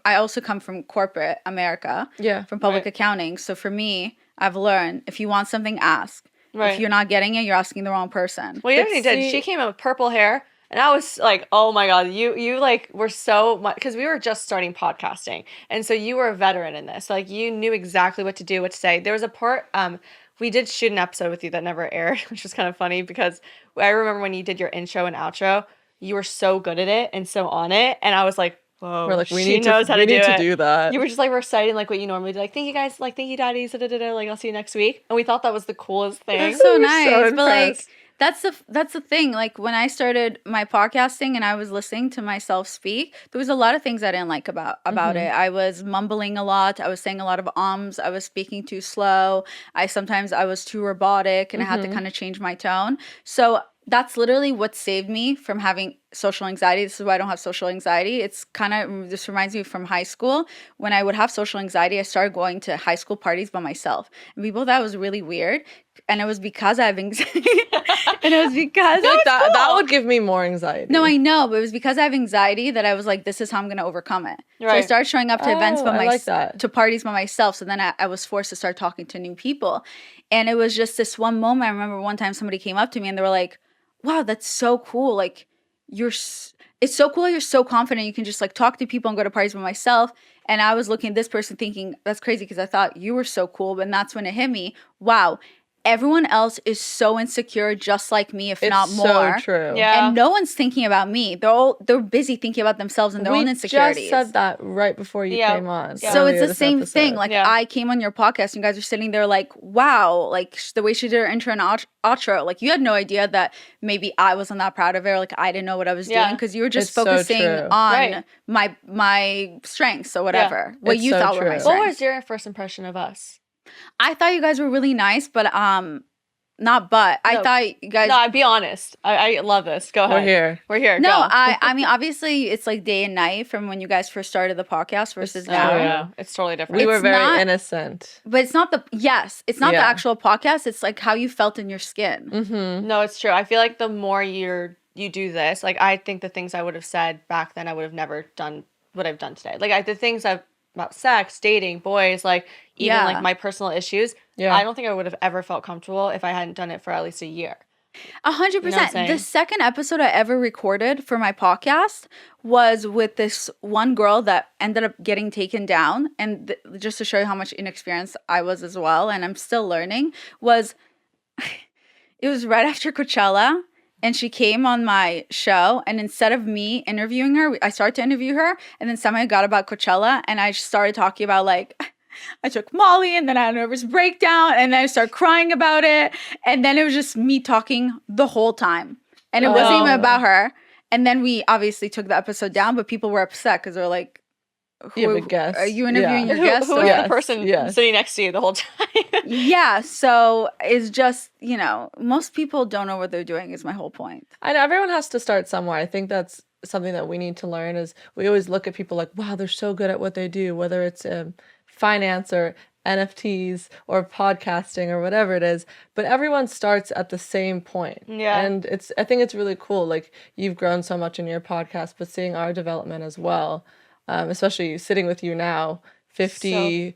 I also come from corporate America, from public accounting. So for me, I've learned if you want something, ask. If you're not getting it, you're asking the wrong person. Well, you already did. She came in with purple hair, and I was like, "Oh my god, you like were so much," because we were just starting podcasting, and so you were a veteran in this. Like you knew exactly what to do, what to say. There was a part. We did shoot an episode with you that never aired, which was kind of funny because I remember when you did your intro and outro, you were so good at it and so on it, and I was like, whoa. We're like, we she need knows to, how we to need do to it. do that. You were just like reciting like what you normally do. Like, thank you guys. Like, thank you, daddies. Like, I'll see you next week. And we thought that was the coolest thing. That's so We're nice. so But like impressed. that's the thing. Like when I started my podcasting and I was listening to myself speak, there was a lot of things I didn't like about it. I was mumbling a lot. I was saying a lot of ums. I was speaking too slow. I was too robotic and I had to kind of change my tone. So that's literally what saved me from having social anxiety. This is why I don't have social anxiety. This reminds me from high school. When I would have social anxiety, I started going to high school parties by myself. And people thought that was really weird. And it was because I have anxiety. And it was because that would give me more anxiety. no, I know, but it was because I have anxiety that I was like, this is how I'm going to overcome it. So I Right. started showing up to events by I like that. to parties by myself. So then I was forced to start talking to new people. And it was just this one moment. I remember one time somebody came up to me and they were like, wow, that's so cool. Like it's so cool. You're so confident. You can just like talk to people and go to parties by myself. And I was looking at this person thinking, that's crazy because I thought you were so cool. But that's when it hit me. Wow. Everyone else is so insecure, just like me, if not more. so true. Yeah. And no one's thinking about me. They're busy thinking about themselves and their own insecurities. We just said that right before you Yeah. came on. Yeah. So earlier it's the this same episode. thing. Like Yeah. I came on your podcast and you guys are sitting there like, wow, like the way she did her intro and outro, like you had no idea that maybe I wasn't that proud of her. Like I didn't know what I was Yeah. doing because you were just It's so focusing true. on Right. my strengths or whatever. What It's you so thought were my true. What strengths. was your first impression of us? I thought you guys were really nice, but not but. I No. thought you guys No, be honest. I love this. Go ahead. We're here. We're here. No, Go. I mean obviously it's like day and night from when you guys first started the podcast versus It's now. true. yeah. It's totally different. We were It's very not- innocent. But it's not the the Yeah. actual podcast. It's like how you felt in your skin. Mm-hmm. No, it's true. I feel like the more you do this, like I think the things I would have said back then, I would have never done what I've done today. Like the things about sex, dating, boys, like even Yeah. like my personal issues. Yeah. I don't think I would have ever felt comfortable if I hadn't done it for at least a year. 100%. You know what I'm saying? The second episode I ever recorded for my podcast was with this one girl that ended up getting taken down. And just to show you how much inexperienced I was as well, and I'm still learning, it was right after Coachella. And she came on my show, and instead of me interviewing her, I started to interview her, and then somehow I got about Coachella, and I started talking about like, I took Molly, and then I had a nervous breakdown, and then I started crying about it, and then it was just me talking the whole time, and it wasn't even about her. And then we obviously took the episode down, but people were upset because they're like, You have a guest. are you interviewing Yeah. your guest? Who was Yes, the person yes. sitting next to you the whole time? Yeah, so it's just, most people don't know what they're doing is my whole point. I know everyone has to start somewhere. I think that's something that we need to learn is we always look at people like, wow, they're so good at what they do, whether it's finance or NFTs or podcasting or whatever it is. But everyone starts at the same point. Yeah. And I think it's really cool. Like you've grown so much in your podcast, but seeing our development as well, especially sitting with you now, 8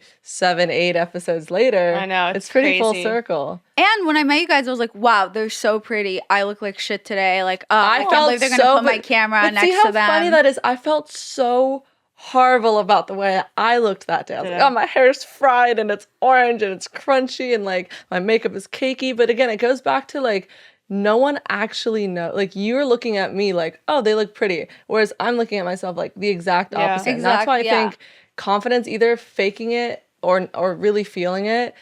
episodes later. I know, It's pretty full crazy. circle. And when I met you guys, I was like, wow, they're so pretty. I look like shit today. Like, I can't felt believe they're going to so put my good. camera But next see how to them. funny that is? I felt so horrible about the way I looked that day. I was like, Yeah. oh, my hair's fried and it's orange and it's crunchy and like my makeup is cakey. But again, it goes back to like, no one actually know. Like you're looking at me like, oh, they look pretty. Whereas I'm looking at myself like the exact Yeah. opposite. And that's why I Exact- yeah. think confidence, either faking it or really feeling it,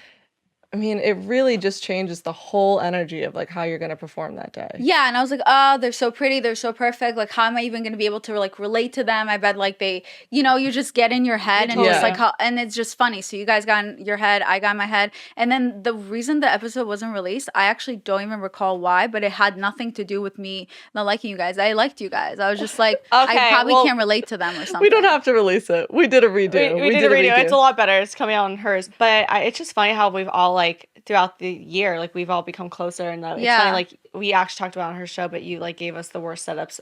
I mean, it really just changes the whole energy of like how you're going to perform that day. Yeah, and I was like, oh, they're so pretty, they're so perfect. Like, how am I even going to be able to like relate to them? I bet like they, you just get in your head and Yeah. just like and it's just funny. So you guys got in your head, I got in my head, and then the reason the episode wasn't released, I actually don't even recall why, but it had nothing to do with me not liking you guys. I liked you guys. I was just like, I Okay, probably well, can't relate to them or something. We don't have to release it. We did a redo. We did a redo. It's a lot better. It's coming out on hers. But it's just funny how we've all like throughout the year, like we've all become closer. And it's Yeah. funny, like we actually talked about it on her show, but you like gave us the worst setups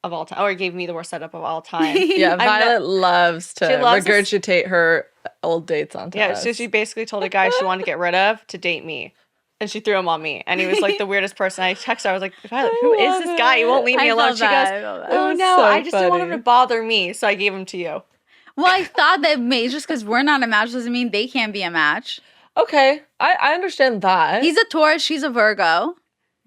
of all time, or gave me the worst setup of all time. Yeah, I'm not- Violet loves to She loves this- regurgitate her old dates onto Yeah, us. so she basically told a guy she wanted to get rid of to date me. And she threw him on me. And he was like the weirdest person. I texted her. I was like, Violet, who is this guy? He won't leave me I alone. felt She that, I goes, felt that. oh That's no, so I just didn't want him funny. to bother me. So I gave him to you. Well, I thought that just because we're not a match doesn't mean they can't be a match. Okay, I understand that. He's a Taurus, she's a Virgo.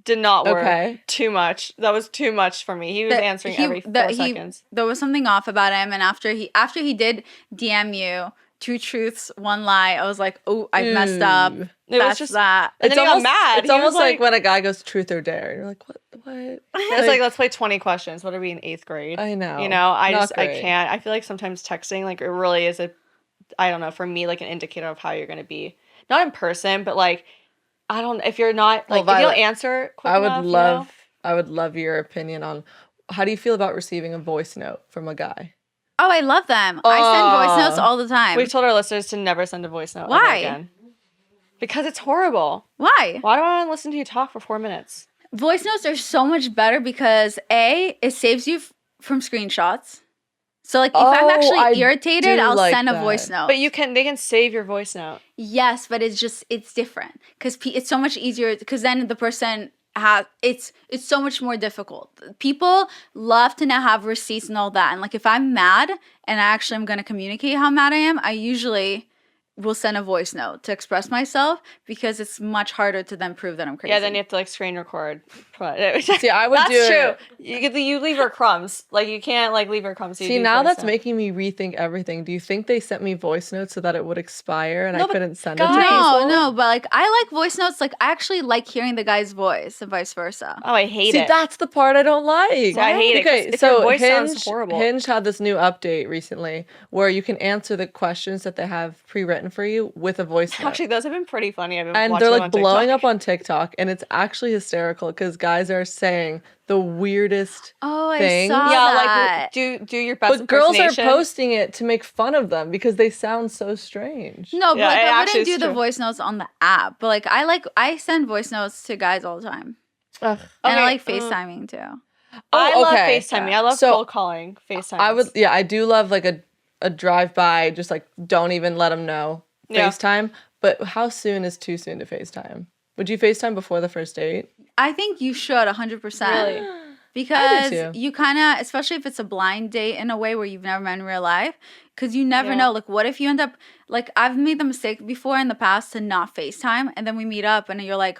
Did not work. Okay. Too much. That was too much for me. He was answering every 4 seconds. There was something off about him, and after he did DM you 2 truths, 1 lie, I was like, oh, I messed up. It was That's just that. And then he got mad. It's He was almost like when a guy goes truth or dare. You're like, what? It's like, let's play 20 questions. What are we in 8th grade? I know. You know, I Not great. can't. I feel like sometimes texting, like, it really is I don't know, for me, like, an indicator of how you're going to be. Not in person, but, like, if you're not, like, if you don't answer quick enough, I would love your opinion on how do you feel about receiving a voice note from a guy? Oh, I love them. I send voice notes all the time. We've told our listeners to never send a voice note ever Why? again. Because it's horrible. Why? Why do I want to listen to you talk for 4 minutes? Voice notes are so much better because it saves you from screenshots. So like if I'm I actually irritated, do I'll like send a that. voice note. But they can save your voice note. Yes, but it's different because it's so much easier because then the person it's so much more difficult. People love to now have receipts and all that. And like if I'm mad and I actually am going to communicate how mad I am, I usually will send a voice note to express myself because it's much harder to then prove that I'm crazy. Yeah, then you have to like screen record. See, I would do it. That's true. You leave her crumbs. Like you can't like leave her crumbs. So See, now that's making me rethink everything. Do you think they sent me voice notes so that it would expire and I couldn't send it to people? No, but like I like voice notes. Like I actually like hearing the guy's voice and vice versa. Oh, I hate it. See, that's the part I don't like. See, I hate it. Okay, If your so voice sounds horrible. Hinge had this new update recently where you can answer the questions that they have pre-written for you with a voice note. Actually, those have been pretty funny. I've been And watching they're them like on blowing TikTok. up on TikTok, and it's actually hysterical because guys are saying the weirdest things. I saw that. Like do your best. But girls are impersonation. posting it to make fun of them because they sound so strange. No, but Yeah, like it I actually wouldn't do is the true. voice notes on the app. But like I send voice notes to guys all the time. Ugh. And I Okay, like FaceTiming too. I Oh, love okay. FaceTiming. I love So, cold calling FaceTime. I do love like a drive by, just like don't even let them know Yeah. FaceTime. But how soon is too soon to FaceTime? Would you FaceTime before the first date? I think you should 100%. Really? Because too. you kind of, especially if it's a blind date in a way where you've never met in real life, because you never Yeah. know. Like, what if you end up, like, I've made the mistake before in the past to not FaceTime, and then we meet up, and you're like,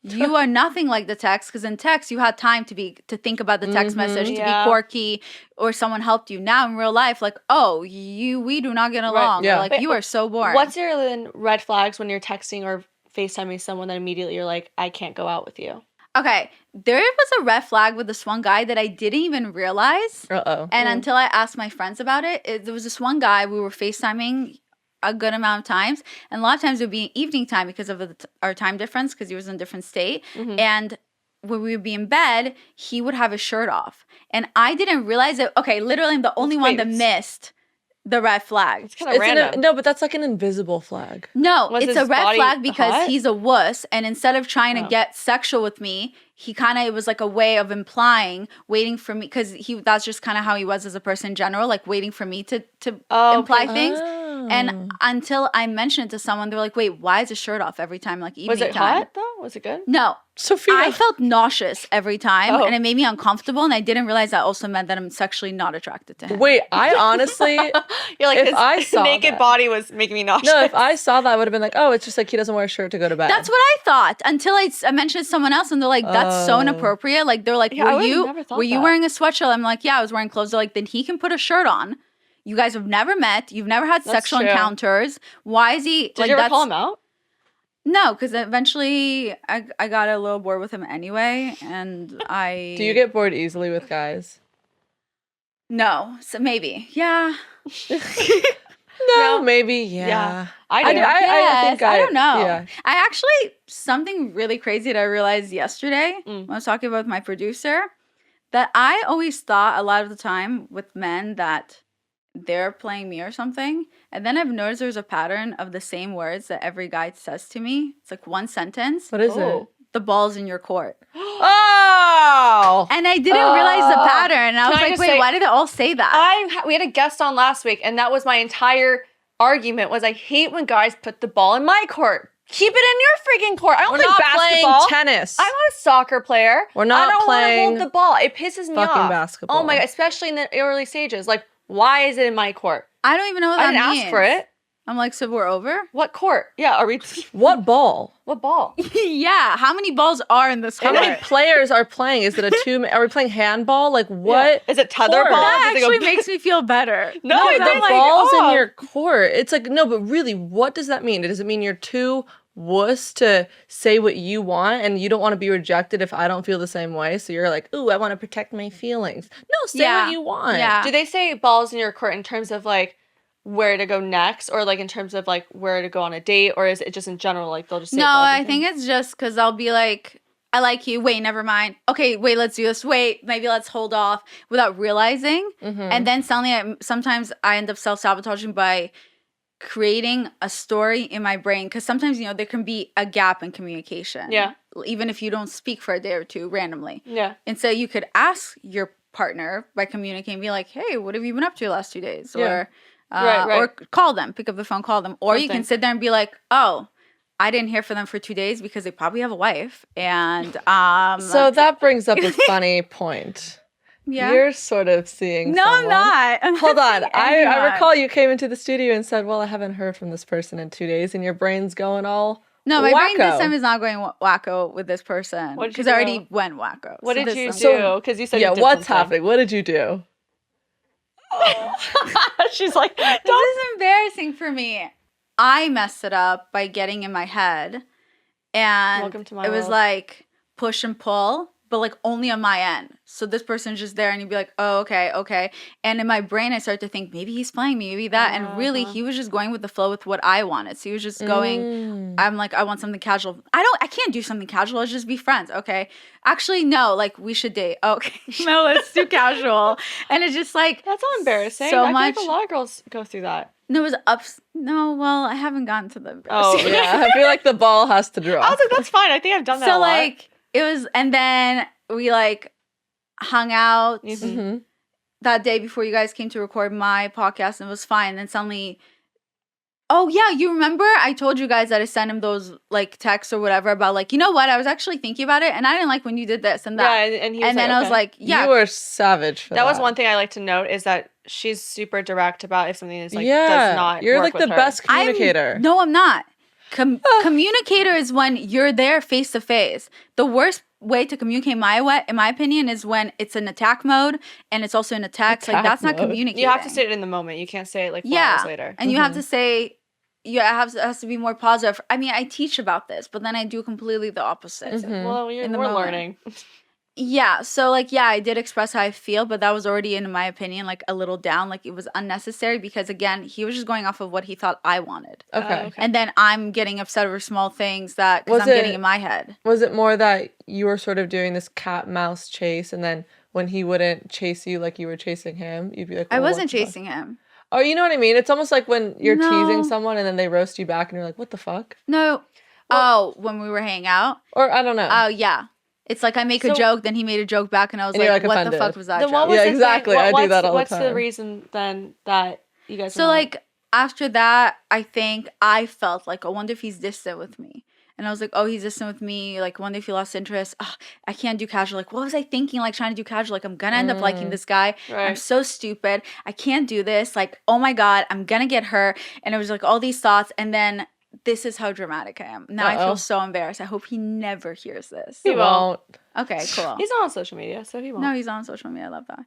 you are nothing like the text, because in text, you had time to think about the text message, to Yeah. be quirky, or someone helped you. Now in real life, like, we do not get along. yeah. Or, like, Wait, you are so boring. What's your red flags when you're texting or FaceTiming someone that immediately you're like, I can't go out with you? Okay, there was a red flag with this one guy that I didn't even realize. Uh-oh. And until I asked my friends about it, there was this one guy we were FaceTiming a good amount of times. And a lot of times it would be evening time because of our time difference, because he was in a different state. Mm-hmm. And when we would be in bed, he would have his shirt off. And I didn't realize it. Okay, literally I'm the only one that missed the red flag. It's kind of random. No, but that's like an invisible flag. No, Was it's his a red body flag because hot? he's a wuss, and instead of trying to Oh. get sexual with me, it was like a way of waiting for me, because that's just kind of how he was as a person in general, like waiting for me to imply okay. things. Oh. And until I mentioned it to someone, they're like, "Wait, why is his shirt off every time? Like evening Was it time?" hot though? Was it good? No, Sophia. I felt nauseous every time, Oh. and it made me uncomfortable. And I didn't realize that also meant that I'm sexually not attracted to him. Wait, I honestly, You're like, If his I saw naked that- body was making me nauseous. no, if I saw that, I would have been like, oh, it's just like he doesn't wear a shirt to go to bed. That's what I thought until I mentioned it to someone else, and they're like, "That's so Oh. inappropriate." Like they're like, Yeah, I "Were would've you never thought were you that. wearing a sweatshirt?" I'm like, "Yeah, I was wearing clothes." They're like, "Then he can put a shirt on. You guys have never met. You've never had That's sexual true. encounters. Why is he?" Did you ever call him out? No, because eventually I got a little bored with him anyway, and I. Do you get bored easily with guys? No, so maybe, yeah. No, maybe, yeah. I do. I think I don't know. Yeah. I actually, something really crazy that I realized yesterday Mm. when I was talking about my producer, that I always thought a lot of the time with men that they're playing me or something. And then I've noticed there's a pattern of the same words that every guy says to me. It's like one sentence. What is Oh. it? The ball's in your court. Oh! And I didn't realize the pattern. And I Can was I like, just wait, say- why did they all say that? We had a guest on last week, and that was my entire argument. Was I hate when guys put the ball in my court. Keep it in your freaking court. I don't We're play not basketball. playing tennis. I'm not a soccer player. We're not I don't playing want to hold the ball. It pisses me fucking off. basketball. Oh my god, especially in the early stages. Like, why is it in my court? I don't even know what I that didn't means. ask for it. I'm like, so we're over? What court? Yeah, are we? What ball? What ball? Yeah. How many balls are in this How court? many players are playing? Is it a two? Are we playing handball? Like what? Is it tetherball? court? That Does it go- actually makes me feel better. No, No, it the doesn't. ball's in Oh. your court. It's like, no, but really, what does that mean? Does it mean you're too wuss to say what you want and you don't want to be rejected if I don't feel the same way? So you're like, ooh, I want to protect my feelings. No, say Yeah. what you want. Yeah. Do they say balls in your court in terms of like where to go next, or like in terms of like where to go on a date, or is it just in general like they'll just say No, it for I everything? think it's just because I'll be like, I like you. Wait, never mind. Okay, wait, let's do this. Wait, maybe let's hold off without realizing. And then suddenly, sometimes I end up self-sabotaging by creating a story in my brain. Because sometimes, there can be a gap in communication. Yeah. Even if you don't speak for a day or two randomly. Yeah. And so you could ask your partner by communicating, be like, hey, what have you been up to the last 2 days? Yeah. Or, Right. or call them, pick up the phone, call them. Or you can Something. sit there and be like, oh, I didn't hear from them for 2 days because they probably have a wife. And So that brings up a funny point. yeah. You're sort of seeing No, someone. I'm not. Hold on. I Anyone. recall you came into the studio and said, well, I haven't heard from this person in 2 days, and your brain's going all No, my brain this wacko. time is not going wacko with this person. What did you Because I already do? went wacko. What So did this you time- do? Because you said yeah, you did what's something. happening? What did you do? She's like, This is embarrassing for me. I messed it up by getting in my head. And Welcome to my it was world. like push and pull, but like only on my end. So this person's just there and you'd be like, oh, okay. And in my brain, I start to think, maybe he's playing me, maybe that. And really, he was just going with the flow with what I wanted. So he was just going, I'm like, I want something casual. I can't do something casual. Let's just be friends. Okay. Actually, no, like we should date. Okay. No, let's do casual. And it's just like, that's all embarrassing. So I much. feel like a lot of girls go through that. no, it was ups. No, well, I haven't gotten to the. Oh, Yeah, I feel like the ball has to drop. I was like, that's fine. I think I've done that a So lot. like it was, and then we like hung out Mhm. that day before you guys came to record my podcast, and it was fine. And then suddenly, oh yeah, you remember I told you guys that I sent him those like texts or whatever about like, you know what, I was actually thinking about it, and I didn't like when you did this and that. Yeah, and he was And then I was okay. like, yeah, You were savage for that. That was one thing I like to note is that she's super direct about if something is like yeah, does not. you're work like the with her. best communicator. No, I'm not. Communicator is when you're there face to face. The worst way to communicate, in my opinion, is when it's in attack mode and it's also in a text. Like Attack that's not mode. communicating. You have to say it in the moment. You can't say it like 4 yeah, hours later. and you have to say, it has to be more positive. I mean, I teach about this, but then I do completely the opposite. Well, we're in the moment. learning. Yeah, so like, yeah, I did express how I feel, but that was already, in my opinion, like a little down. Like it was unnecessary because again, he was just going off of what he thought I wanted. Okay. okay. And then I'm getting upset over small things that because Was I'm getting it- in my head. Was it more that you were sort of doing this cat mouse chase, and then when he wouldn't chase you like you were chasing him, you'd be like, I "Well, wasn't what the fuck?" chasing him. Oh, you know what I mean? It's almost like when you're No. teasing someone and then they roast you back, and you're like, "What the fuck?" No. When we were hanging out. Or I don't know. Oh, yeah. It's like I make a So- joke, then he made a joke back, and I was And you're, like, like, what the offended. fuck was that Then what joke? was Yeah, the thing- exactly. I do what's- that all the What's the time. reason then that you guys? So, like, after that, I think I felt like, I wonder if he's distant with me. And I was like, oh, he's distant with me. Like, wonder if he lost interest. Ugh, I can't do casual. Like, what was I thinking? Like, trying to do casual. Like, I'm going to end up liking this guy. I'm Right. so stupid. I can't do this. Like, oh my God, I'm going to get hurt. And it was like all these thoughts. And then this is how dramatic I am. Now I Uh-oh. feel so embarrassed. I hope he never hears this. He won't. Okay, cool. He's not on social media, so he won't. No, he's on social media. I love that.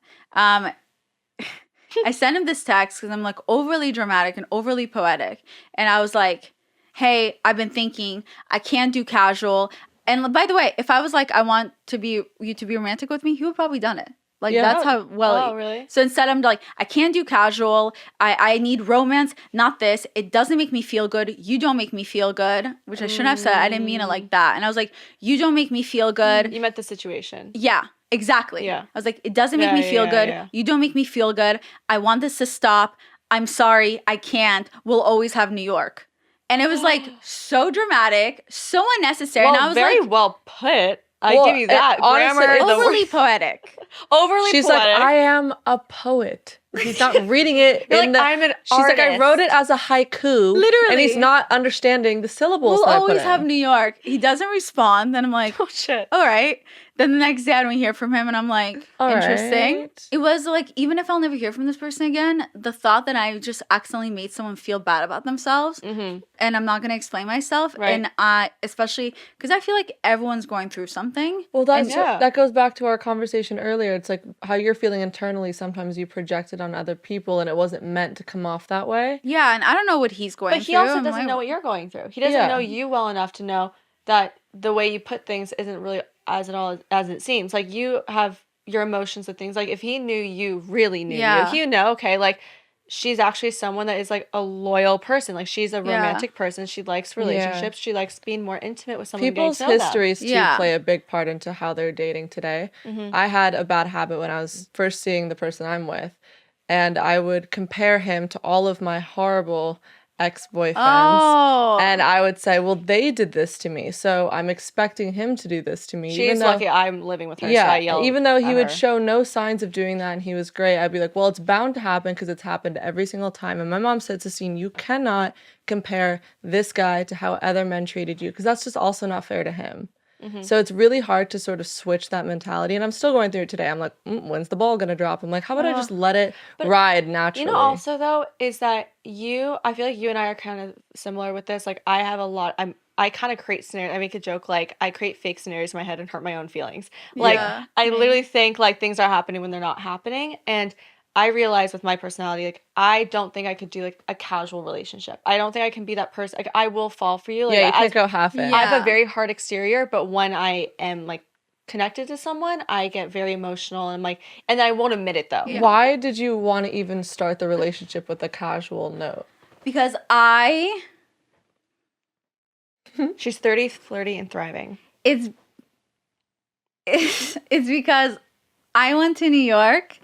I sent him this text because I'm like overly dramatic and overly poetic. And I was like, hey, I've been thinking I can't do casual. And by the way, if I was like, I want you to be romantic with me, he would probably done it. Like Yeah. that's how well. Oh, really? So instead, I'm like, I can't do casual. I need romance, not this. It doesn't make me feel good. You don't make me feel good, which I shouldn't have said. I didn't mean it like that. And I was like, you don't make me feel good. You meant the situation. Yeah, exactly. Yeah. I was like, it doesn't make Yeah, me feel yeah, good. yeah. You don't make me feel good. I want this to stop. I'm sorry. I can't. We'll always have New York. And it was like so dramatic, so unnecessary. Well, and I was very like, well put. I Well, give you that. honestly, Grammar, it's the overly poetic. overly She's poetic. like, I am a poet. He's not reading it You're in like, the. I'm an She's like, I artist. wrote it as a haiku. Literally. And he's not understanding the syllables We'll that I put always in. have New York. He doesn't respond. Then I'm like, Oh shit. all right. Then the next day I don't hear from him and I'm like, All interesting. right. It was like, even if I'll never hear from this person again, the thought that I just accidentally made someone feel bad about themselves and I'm not going to explain myself. Right. And especially because I feel like everyone's going through something. Well, Yeah. that goes back to our conversation earlier. It's like how you're feeling internally. Sometimes you project it on other people, and it wasn't meant to come off that way. Yeah. And I don't know what he's going But through. he also I'm doesn't like, know what you're going through. He doesn't Yeah. know you well enough to know that the way you put things isn't really as it seems. Like you have your emotions and things. Like if he knew you, really knew Yeah. you, okay, like she's actually someone that is like a loyal person. Like she's a Yeah. romantic person. She likes relationships. She likes being more intimate with someone. People's getting to know them. histories too Yeah. play a big part into how they're dating today. I had a bad habit when I was first seeing the person I'm with, and I would compare him to all of my horrible ex-boyfriends. Oh. And I would say, well, they did this to me, so I'm expecting him to do this to me. She's lucky I'm living with her. So I Yeah, yell even though he at would her. show no signs of doing that and he was great, I'd be like, well, it's bound to happen because it's happened every single time. And my mom said, Sistine, you cannot compare this guy to how other men treated you because that's just also not fair to him. So it's really hard to sort of switch that mentality. And I'm still going through it today. I'm like, when's the ball going to drop? I'm like, how about I just let it ride naturally? You know, also though, is that I feel like you and I are kind of similar with this. Like I have I kind of create scenarios. I make a joke like I create fake scenarios in my head and hurt my own feelings. Like Yeah. I literally think like things are happening when they're not happening. And I realize with my personality, like I don't think I could do like a casual relationship. I don't think I can be that person. Like I will fall for you. Like, Yeah, you can't go half in. Yeah. I have a very hard exterior, but when I am like connected to someone, I get very emotional and like, and I won't admit it though. Yeah. Why did you want to even start the relationship with a casual note? Because She's 30, flirty, and thriving. it's because I went to New York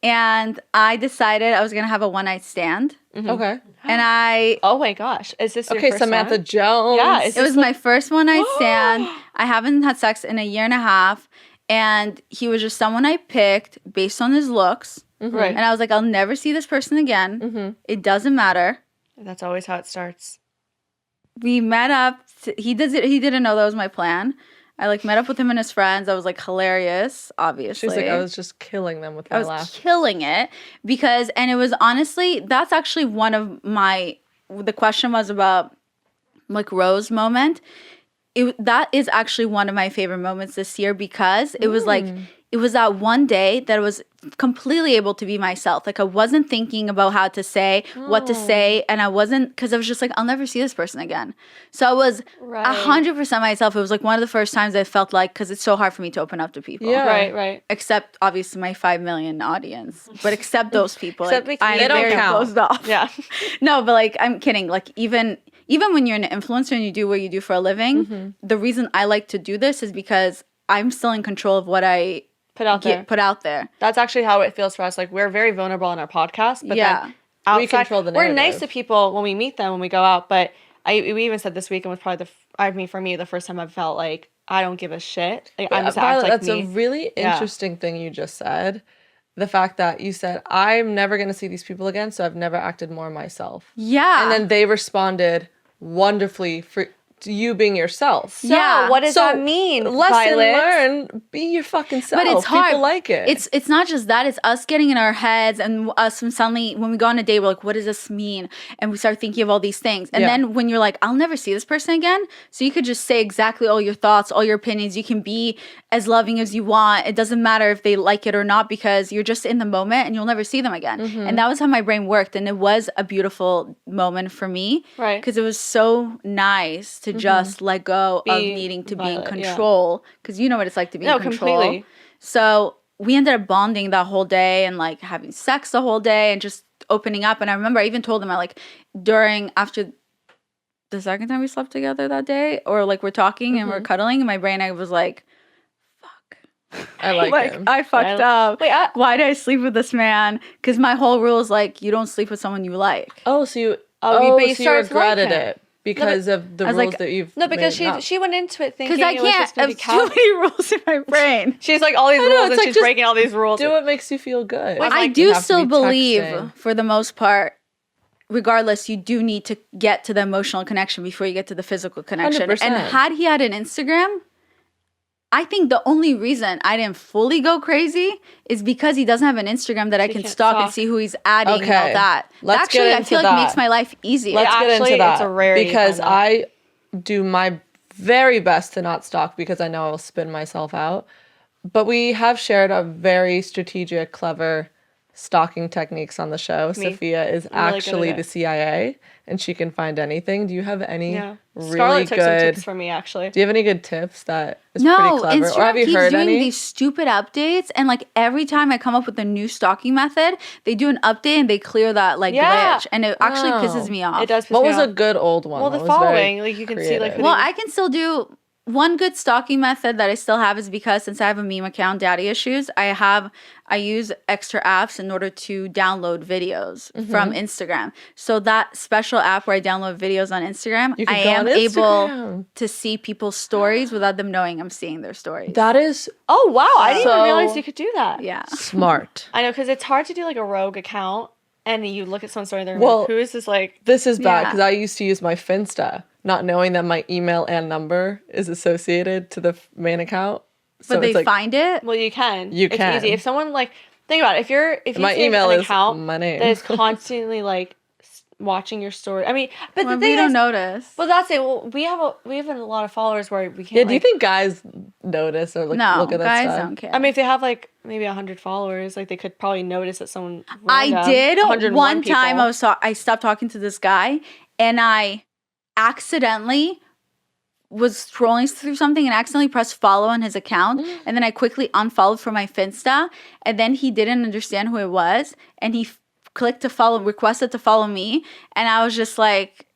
and I decided I was going to have a one night stand. Okay. And Oh my gosh. Is this your Okay, first Samantha time? Jones. Yeah, it was my first one night stand. I haven't had sex in a year and a half. And he was just someone I picked based on his looks. Right. And I was like, I'll never see this person again. It doesn't matter. That's always how it starts. We met up. He didn't know that was my plan. I like met up with him and his friends. I was like hilarious, obviously. She's like, I was just killing them with my I was laugh. killing it because, and it was honestly, that's actually one of the question was about like Rose moment. That is actually one of my favorite moments this year because it was like, it was that one day that I was completely able to be myself. Like I wasn't thinking about how to say, what to say. And I wasn't, because I was just like, I'll never see this person again. So I was 100% myself. It was like one of the first times I felt like, because it's so hard for me to open up to people. Yeah. Right. Except obviously my 5 million audience. But except those people. Except like, because I'm they don't very count. closed off. Yeah. No, but like I'm kidding. Like even when you're an influencer and you do what you do for a living, the reason I like to do this is because I'm still in control of what I Put out there. put out there. That's actually how it feels for us. Like we're very vulnerable on our podcast, but then outside, We control the we're nice narrative. to people when we meet them, when we go out. But we even said this weekend was probably for me, the first time I felt like I don't give a shit. Like I'm just Violet, act like that's me. a really interesting thing you just said. The fact that you said, I'm never going to see these people again, so I've never acted more myself. Yeah. And then they responded wonderfully for you being yourself. So what does that mean? Lesson Violet? learned, be your fucking self. But it's hard. People like it. It's not just that. It's us getting in our heads and us suddenly when we go on a date, we're like, what does this mean? And we start thinking of all these things. And then when you're like, I'll never see this person again. So you could just say exactly all your thoughts, all your opinions. You can be as loving as you want. It doesn't matter if they like it or not because you're just in the moment and you'll never see them again. And that was how my brain worked. And it was a beautiful moment for me. Right. Because it was so nice to just let go of needing to be in Violet, yeah. control. Because you know what it's like to be in control. Completely. So we ended up bonding that whole day and like having sex the whole day and just opening up. And I remember I even told him after the second time we slept together that day, or like we're talking and we're cuddling, in my brain I was like, fuck. I like him. I fucked up. Wait, why did I sleep with this man? Because my whole rule is like, you don't sleep with someone you like. Oh, so you, but you so you started to like regretted him. it because of the I was rules like- that you've No, because made up. she went into it thinking Because I it was can't. just gonna be There's too many rules in my brain. She's like all these know, rules it's and like she's just breaking all these rules. Do what makes you feel good. I You do have to still be believe, texting. for the most part, regardless, you do need to get to the emotional connection before you get to the physical connection. 100%. And had he had an Instagram, I think the only reason I didn't fully go crazy is because he doesn't have an Instagram that I can can't stalk and stalk. see who he's adding and all Okay. that. Let's Actually, get I into feel like that. makes my life easier. Let's get Actually, into that it's a rarity to because find that. I do my very best to not stalk because I know I'll spin myself out. But we have shared a very strategic, clever stalking techniques on the show. Me. Sophia is I'm really good actually at the it. CIA, and she can find anything. Do you have any Yeah. really Scarlett took some good? tips from me, actually. Do you have any good tips that is pretty No, clever, Instagram or have you keeps heard doing any? these stupid updates, and like every time I come up with a new stalking method, they do an update and they clear that like Yeah. glitch, and it actually Oh. pisses me off. It does piss What me was off. a good old one? Well, that the was very following, like, you can see, like, creative? who Well, I can still do one good stalking method that I still have is because since I have a meme account, daddy issues, I use extra apps in order to download videos from Instagram. So that special app where I download videos on Instagram, You can I go am on able Instagram. to see people's stories without them knowing I'm seeing their stories. That is Oh, wow. I didn't even So- realize you could do that. Yeah. smart. I know, because it's hard to do, like, a rogue account, and you look at someone's story, and they're Well, like, who is this, like... This is bad Yeah. because I used to use my Finsta, not knowing that my email and number is associated to the main account. So But they it's like, find it. Well, you can. You it's can. easy. If someone, like... Think about it. If you My see email an is account my name. that is constantly, like, watching your story... I mean, but Well, the thing we don't is... notice. Well, that's it. Well, we have a lot of followers where we can't, yeah. Do you like- think guys notice or like No, look at that guys stuff? don't care. I mean, if they have, like, maybe 100 followers, like, they could probably notice that someone... I random, did 101 one time. people. I stopped talking to this guy, and I accidentally was scrolling through something and accidentally pressed follow on his account, and then I quickly unfollowed from my Finsta, and then he didn't understand who it was, and he clicked to follow, requested to follow me, and I was just like,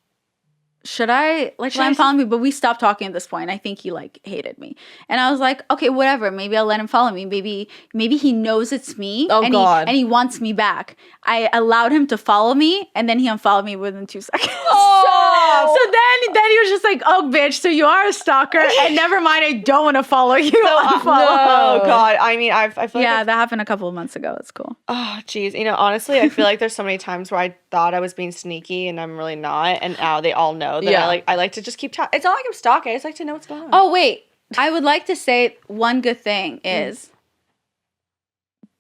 should I let him follow me? But we stopped talking at this point. I think he like hated me, and I was like, okay, whatever. Maybe I'll let him follow me. Maybe he knows it's me. Oh, and God. he wants me back. I allowed him to follow me, and then he unfollowed me within 2 seconds. Oh! So then he was just like, oh, bitch, so you are a stalker, and never mind, I don't want to follow you. Unfollow. Oh, God. I mean, I feel like... Yeah, that happened a couple of months ago. It's cool. Oh, geez. You know, honestly, I feel like there's so many times where I thought I was being sneaky and I'm really not. And now they all know that Yeah. I like to just keep talking. It's not like I'm stalking. I just like to know what's going on. Oh, wait. I would like to say one good thing is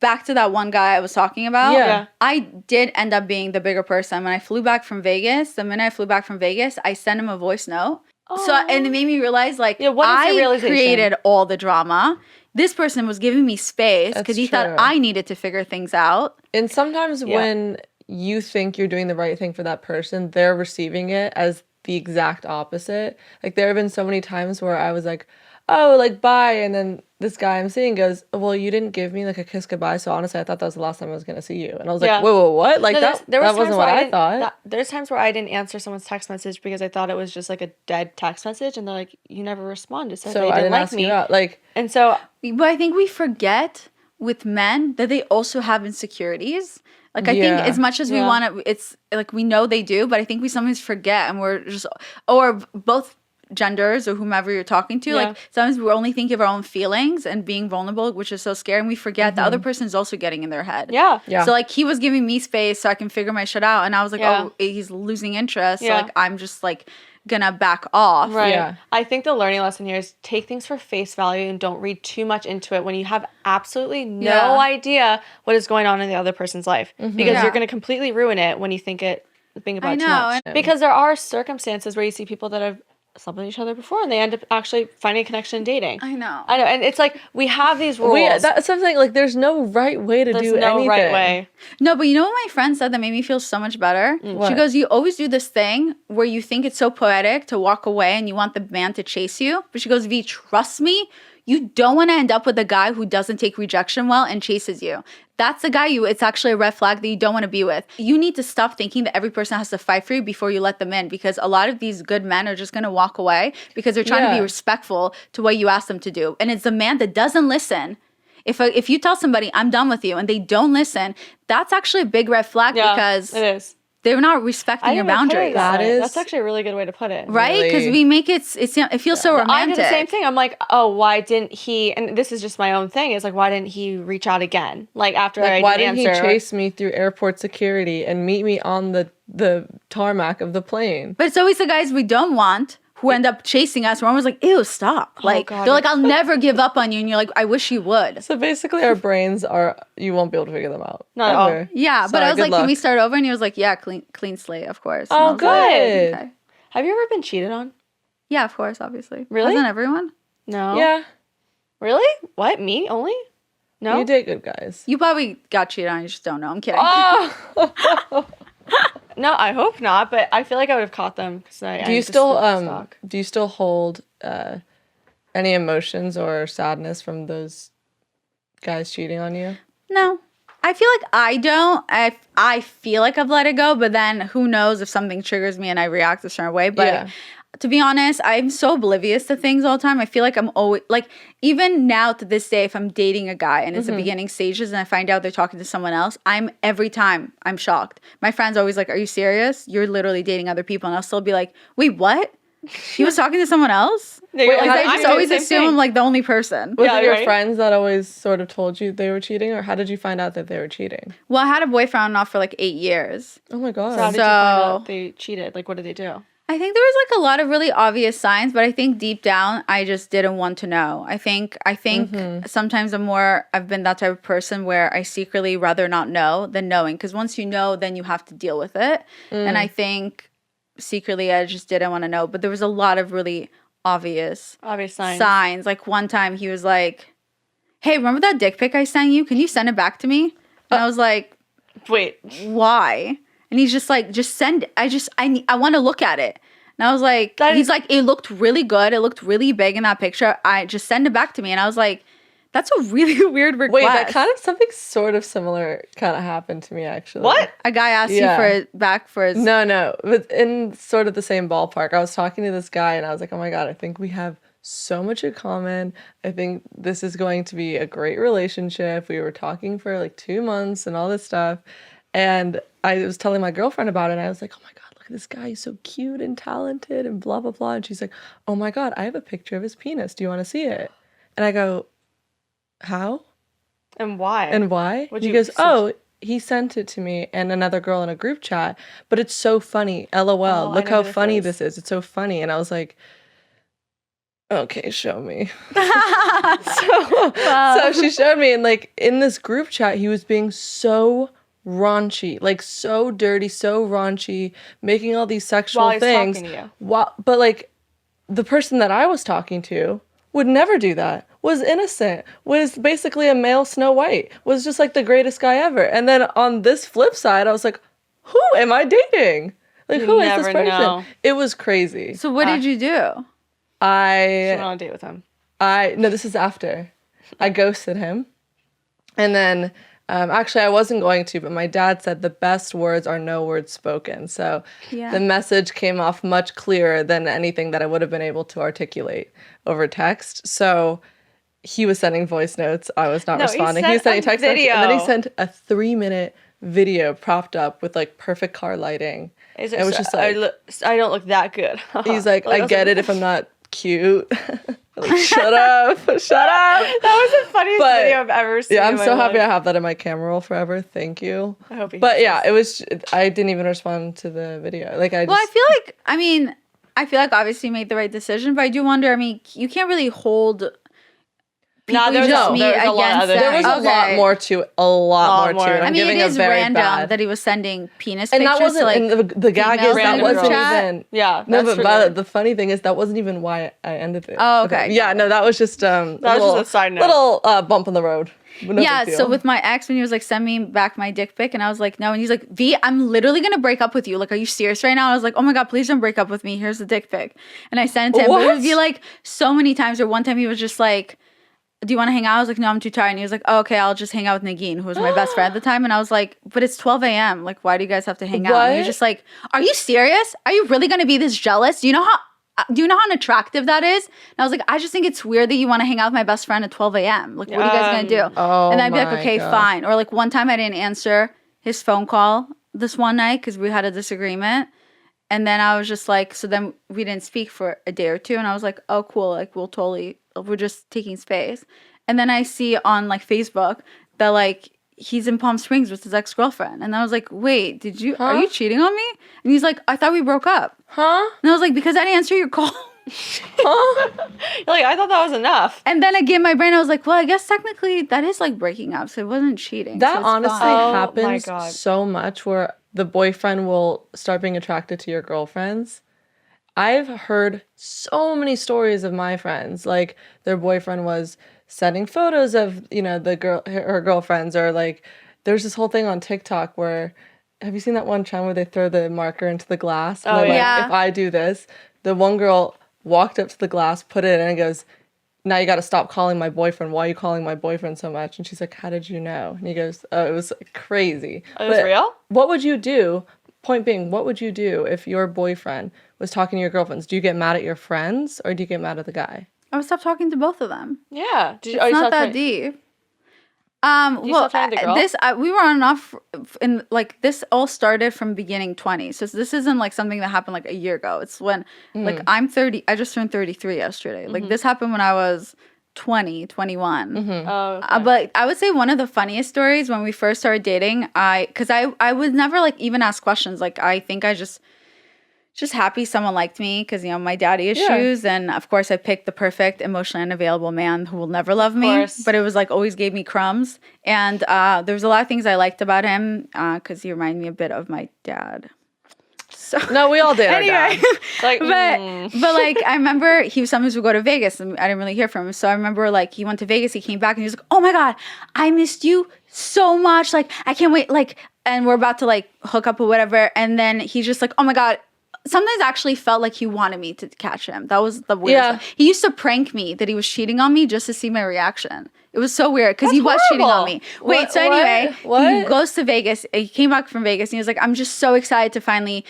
back to that one guy I was talking about. Yeah. I did end up being the bigger person. When I flew back from Vegas, the minute I flew back from Vegas, I sent him a voice note. So, and it made me realize, like, Yeah, what is your I realization? created all the drama. This person was giving me space because That's he thought true. I needed to figure things out. And sometimes when you think you're doing the right thing for that person, they're receiving it as the exact opposite. Like there have been so many times where I was like, oh, like bye, and then this guy I'm seeing goes, well, you didn't give me like a kiss goodbye, so honestly I thought that was the last time I was gonna see you. And I was like, Yeah. whoa, what? Like No, that was wasn't times what where I didn't- thought. There's times where I didn't answer someone's text message because I thought it was just like a dead text message, and they're like, "You never responded, so So they I didn't didn't like ask me." you out. Like And so But I think we forget with men that they also have insecurities. Like I Yeah. think as much as we Yeah. want to, it's like we know they do, but I think we sometimes forget, and we're just, or both genders or whomever you're talking to, Yeah. like sometimes we're only thinking of our own feelings and being vulnerable, which is so scary, and we forget the other person is also getting in their head. yeah, Yeah. So like he was giving me space so I can figure my shit out, and I was like, Yeah. oh, he's losing interest. Yeah. So like I'm just like gonna back off. right. Yeah. I think the learning lesson here is take things for face value and don't read too much into it when you have absolutely no Yeah. idea what is going on in the other person's life, because Yeah. you're going to completely ruin it when you think about it too know, much. and- Because there are circumstances where you see people that have slept with each other before and they end up actually finding a connection and dating. I know. I know, and it's like we have these rules. that's something like there's no right way to There's do no anything. right way. No, but you know what my friend said that made me feel so much better? What? She goes, you always do this thing where you think it's so poetic to walk away and you want the man to chase you. But she goes, V, trust me, you don't want to end up with a guy who doesn't take rejection well and chases you. That's the guy it's actually a red flag that you don't want to be with. You need to stop thinking that every person has to fight for you before you let them in, because a lot of these good men are just going to walk away because they're trying to be Yeah. respectful to what you ask them to do. And it's the man that doesn't listen. If you tell somebody, I'm done with you, and they don't listen, that's actually a big red flag Yeah, because it is. they're not respecting your didn't even put it boundaries. that That way. is- That's actually a really good way to put it. Right? Because Really? we make it feels so romantic. I did the same thing. I'm like, oh, why didn't he? And this is just my own thing. It's like, why didn't he reach out again? Like after I Like, why didn't didn't answer. he chase me through airport security and meet me on the tarmac of the plane? But it's always the guys we don't want who end up chasing us. We're always like, ew, stop. Like, God. they're like, I'll never give up on you. And you're like, I wish you would. So basically, our brains are, you won't be able to figure them out. Not at all. Ever. Yeah, but Sorry, I was good like, luck. can we start over? And he was like, yeah, clean slate, of course. And I Oh, was like, good. okay. Have you ever been cheated on? Yeah, of course, obviously. Really? Hasn't everyone? No. Yeah, Really? What? Me only? No. you date good guys. You probably got cheated on. You just don't know. I'm kidding. Oh! No, I hope not. But I feel like I would have caught them. Do you still hold any emotions or sadness from those guys cheating on you? No. I feel like I don't. I feel like I've let it go, but then who knows if something triggers me and I react a certain way. But Yeah. to be honest, I'm so oblivious to things all the time. I feel like I'm always, like, even now to this day, if I'm dating a guy and it's the beginning stages and I find out they're talking to someone else, every time I'm shocked. My friends are always like, are you serious? You're literally dating other people. And I'll still be like, wait, what? He was talking to someone else? Wait, Like, I just always assume I'm like the only person. Was Yeah, it your right? friends that always sort of told you they were cheating, or how did you find out that they were cheating? Well, I had a boyfriend on and off for like 8 years. Oh my god. So how did you find out So- they cheated? Like, what did they do? I think there was like a lot of really obvious signs, but I think deep down I just didn't want to know. I think sometimes I've been that type of person where I secretly rather not know than knowing, because once you know, then you have to deal with it. And I think secretly I just didn't want to know, but there was a lot of really obvious signs. Like one time he was like, hey, remember that dick pic I sent you? Can you send it back to me? And I was like, Wait. why? And he's just like, just send it. I want to look at it. And I was like, he's like, it looked really good. It looked really big in that picture. I just send it back to me. And I was like, that's a really weird request. Wait, that kind of something sort of similar kind of happened to me actually. What? A guy asked you for it back for his. No, but in sort of the same ballpark. I was talking to this guy and I was like, oh my god, I think we have so much in common. I think this is going to be a great relationship. We were talking for like 2 months and all this stuff. And I was telling my girlfriend about it and I was like, oh my god, look at this guy. He's so cute and talented and blah, blah, blah. And she's like, oh my god, I have a picture of his penis. Do you want to see it? And I go, how? And why? And why? What'd He you goes, search? oh, he sent it to me and another girl in a group chat, but it's so funny. LOL. I Look know how this funny is. this is. It's so funny. And I was like, okay, show me. So she showed me, and like in this group chat, he was being so raunchy, like so dirty, so raunchy, making all these sexual While he's things. talking to you. But like the person that I was talking to would never do that. Was innocent, was basically a male Snow White, was just like the greatest guy ever. And then on this flip side, I was like, who am I dating? Like, who is this never person? know. It was crazy. So what did you do? She I went on a date with him. no, this is after. I ghosted him. And then actually I wasn't going to, but my dad said the best words are no words spoken. So Yeah. the message came off much clearer than anything that I would have been able to articulate over text. So he was sending voice notes. I was not No, he responding. He was sent sending a text messages. And then he video. sent a 3-minute video propped up with like perfect car lighting. It was just like, I don't look that good. he's like, I that's get a- it if I'm not cute. Like, shut up. Shut up. That was the funniest But, video I've ever seen. Yeah, I'm in my so happy I life. have that in my camera roll forever. Thank you. I hope he But hears yeah, this. I didn't even respond to the video. Like I just, Well, I feel like obviously you made the right decision, but I do wonder, I mean, you can't really hold people No, there you was just a- meet there was a lot against other them. there was a lot Okay. more to it. A lot more to it. I'm I mean, giving it a is very random bad. that he was sending penis And pictures that wasn't, to, like, and the gag is females that in the wasn't group chat. even. Yeah, No, that's but really- Violet, the funny thing is that wasn't even why I ended it. Oh, okay. Yeah, no, that was just was just a side note. Little bump in the road. No yeah, big so deal. with my ex, when he was like, send me back my dick pic, and I was like, no. And he's like, V, I'm literally gonna break up with you. Like, are you serious right now? And I was like, oh my God, please don't break up with me. Here's the dick pic. And I sent it to him. But it would be like so many times, or one time he was just like, do you want to hang out? I was like, no, I'm too tired. And he was like, oh, okay, I'll just hang out with Nagin, who was my best friend at the time. And I was like, but it's 12 a.m. Like, why do you guys have to hang out? And he was What? just like, are you serious? Are you really gonna be this jealous? Do you know how unattractive that is? And I was like, I just think it's weird that you want to hang out with my best friend at 12 a.m. Like, what are you guys gonna do? Oh And I'd be like, my okay, God. fine. Or like one time I didn't answer his phone call this one night because we had a disagreement. And then I was just like, so then we didn't speak for a day or two. And I was like, oh, cool. Like, we're just taking space. And then I see on like Facebook that like he's in Palm Springs with his ex-girlfriend. And I was like, wait, are you cheating on me? And he's like, I thought we broke up. Huh? And I was like, because I didn't answer your call. Huh? You're like, I thought that was enough. And then again, my brain, I was like, well, I guess technically that is like breaking up, so it wasn't cheating. That so it's honestly fine. Oh my happens God. so much where the boyfriend will start being attracted to your girlfriends. I've heard so many stories of my friends, like their boyfriend was sending photos of, her girlfriends, or like there's this whole thing on TikTok where, have you seen that one trend where they throw the marker into the glass? And Oh, they're yeah. like, if I do this, the one girl walked up to the glass, put it in, and goes, now you got to stop calling my boyfriend. Why are you calling my boyfriend so much? And she's like, how did you know? And he goes, oh, it was crazy. It was real? What would you do? Point being, what would you do if your boyfriend was talking to your girlfriends? Do you get mad at your friends or do you get mad at the guy? I would stop talking to both of them. Yeah. Did you, It's you not stopped that trying- deep. you Well, stop talking to the girl? this we were on and off, in like this all started from beginning 20. So this isn't like something that happened like a year ago. It's when like I'm 30. I just turned 33 yesterday. Like this happened when I was 20, 21. Oh, okay. But I would say one of the funniest stories when we first started dating, because I would never like even ask questions. Like I think I just happy someone liked me because, my daddy issues. And of course I picked the perfect emotionally unavailable man who will never love me. course. But it was like always gave me crumbs. And there was a lot of things I liked about him because he reminded me a bit of my dad. So No, we all did. our anyway, dad. Like, but like I remember he sometimes would go to Vegas and I didn't really hear from him. So I remember like he went to Vegas, he came back and he was like, "Oh my God, I missed you so much. Like I can't wait." Like, and we're about to like hook up or whatever. And then he's just like, "Oh my God." Sometimes I actually felt like he wanted me to catch him. That was the weird Yeah. stuff. He used to prank me that he was cheating on me just to see my reaction. It was so weird because he was cheating on me. Wait, What- so anyway, what? he goes to Vegas. He came back from Vegas and he was like, "I'm just so excited to finally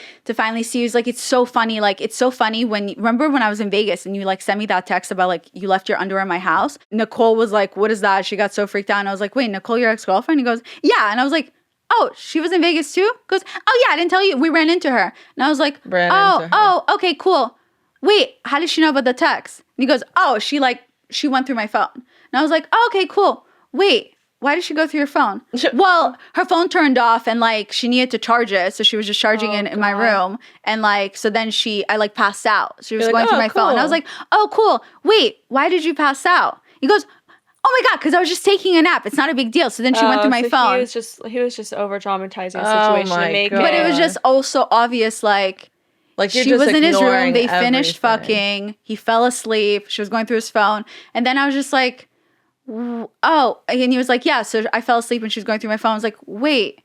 see you." He's like, "It's so funny. Like, it's so funny remember when I was in Vegas and you like sent me that text about like you left your underwear in my house?" Nicole was like, "What is that?" She got so freaked out. And I was like, "Wait, Nicole, your ex-girlfriend?" He goes, "Yeah." And I was like, "Oh, she was in Vegas too?" Goes, "Oh yeah, I didn't tell you. We ran into her." And I was like, Ran into her. "Oh, okay, cool. Wait, how did she know about the text?" And he goes, "Oh, she went through my phone." And I was like, "Oh, okay, cool. Wait, why did she go through your phone?" Well, her phone turned off and like she needed to charge it, so she was just charging it in my room. And like so then I like passed out. She was You're going like, through "Oh, my phone. And I was cool." like, "Oh, cool. Wait, why did you pass out?" He goes, "Oh my God, because I was just taking a nap. It's not a big deal." So then she went through my so phone. He was just over traumatizing the Oh situation my to make God. But it was just also obvious, like Like you're she just was in his room. ignoring They finished everything. fucking. He fell asleep. She was going through his phone, and then I was just like, "Oh," and he was like, "Yeah." So I fell asleep, and she was going through my phone. I was like, "Wait,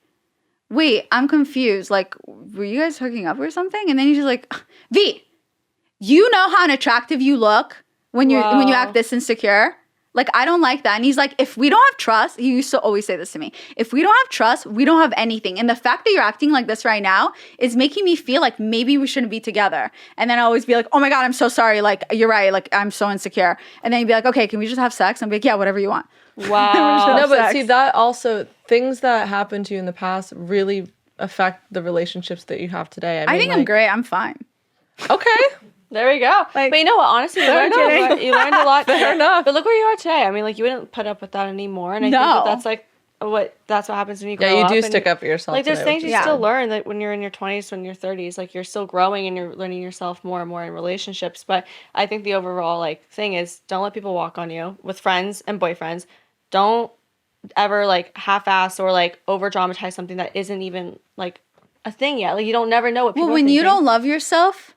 I'm confused. Like, were you guys hooking up or something?" And then he's just like, "V, you know how unattractive you look when you act this insecure." Like, I don't like that. And he's like, if we don't have trust, he used to always say this to me. If we don't have trust, we don't have anything. And the fact that you're acting like this right now is making me feel like maybe we shouldn't be together. And then I always be like, "Oh my God, I'm so sorry. Like, you're right. Like, I'm so insecure." And then he'd be like, "Okay, can we just have sex?" And I'd be like, "Yeah, whatever you want." Wow. No, but sex. see, that also, things that happened to you in the past really affect the relationships that you have today. I think I'm great. I'm fine. Okay. There we go. Like, but you know what? Honestly, you learned a lot. Fair enough. But look where you are today. I mean, like, you wouldn't put up with that anymore. And I think No. that's like that's what happens when you grow Yeah, you up. do and stick up for yourself. Like, there's today, things which you is still good. learn that when you're in your 20s, when you're 30s, like, you're still growing and you're learning yourself more and more in relationships. But I think the overall, like, thing is don't let people walk on you with friends and boyfriends. Don't ever, like, half-ass or, like, over-dramatize something that isn't even, like, a thing yet. Like, you don't never know what people Well, are when you thinking. don't love yourself,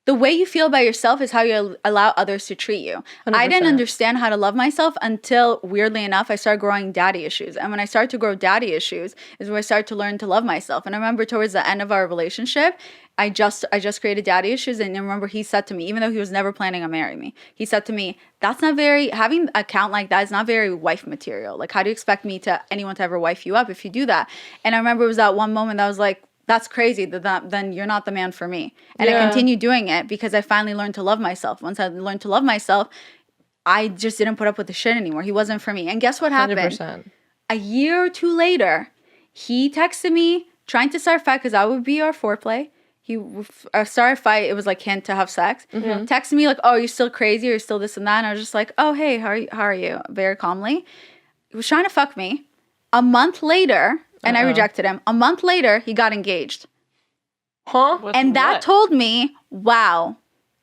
the way you feel about yourself is how you allow others to treat you. I didn't 100%. understand how to love myself until, weirdly enough, I started growing daddy issues. And when I started to grow daddy issues is when I started to learn to love myself. And I remember towards the end of our relationship, I just created daddy issues. And I remember he said to me, even though he was never planning on marrying me, he said to me, "That's not very, having an account like that is not very wife material. Like, how do you expect anyone to ever wife you up if you do that?" And I remember it was that one moment that I was like, that's crazy, then you're not the man for me. And I Yeah. continued doing it because I finally learned to love myself. Once I learned to love myself, I just didn't put up with the shit anymore. He wasn't for me. And guess what happened? 100%. A year or two later, he texted me trying to start a fight because that would be our foreplay. He started a fight. It was like hint to have sex. Texted me like, "Oh, you're still crazy or still this and that." And I was just like, "Oh, hey, how are you? Very calmly. He was trying to fuck me. A month later, and I rejected him. A month later, he got engaged. Huh? With And that what? told me, wow,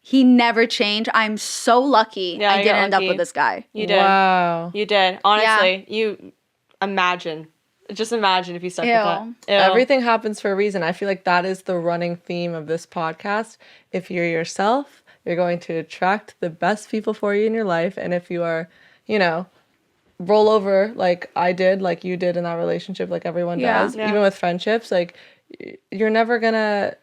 He never changed. I'm so lucky Yeah, I you didn't got end up lucky. with this guy. You did. Wow. You did. Honestly, you imagine. Just imagine if you stuck with that. Ew. Ew. Everything happens for a reason. I feel like that is the running theme of this podcast. If you're yourself, you're going to attract the best people for you in your life. And if you are, roll over like I did, like you did in that relationship, like everyone does, even with friendships, like you're never gonna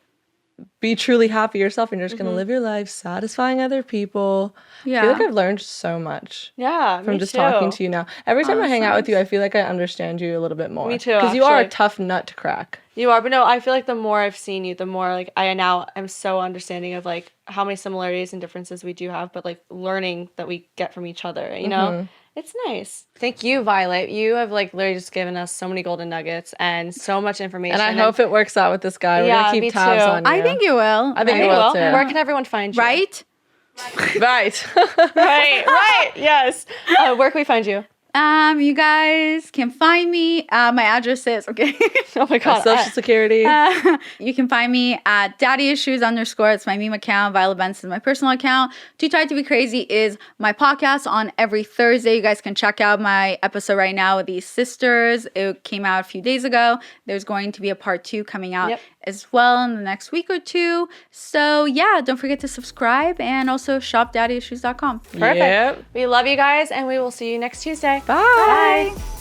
be truly happy yourself, and you're just gonna live your life satisfying other people. I feel like I've learned so much. Yeah, From me just too. talking to you now. Every time I hang out with nice. you, I feel like I understand you a little bit more. Me too, Because you are a actually. tough nut to crack. You are, but no, I feel like the more I've seen you, the more like I now am so understanding of like how many similarities and differences we do have, but like learning that we get from each other, you know? It's nice. Thank you, Violet. You have like literally just given us so many golden nuggets and so much information. And I hope it works out with this guy. We're Yeah, gonna me keep tabs too. on you. I think you will. I think you you will will. too. Where can everyone find you? Right? Right. Right, yes. Where can we find you? You guys can find me. My address is okay. Oh my god. Social Security. You can find me at daddyissues_. It's my meme account. Violet Benson, my personal account. Too Tired to Be Crazy is my podcast on every Thursday. You guys can check out my episode right now with these sisters. It came out a few days ago. There's going to be a part 2 coming out as well in the next week or 2. So yeah, don't forget to subscribe and also shop daddyissues.com. Perfect. Yep. We love you guys and we will see you next Tuesday. Bye. Bye.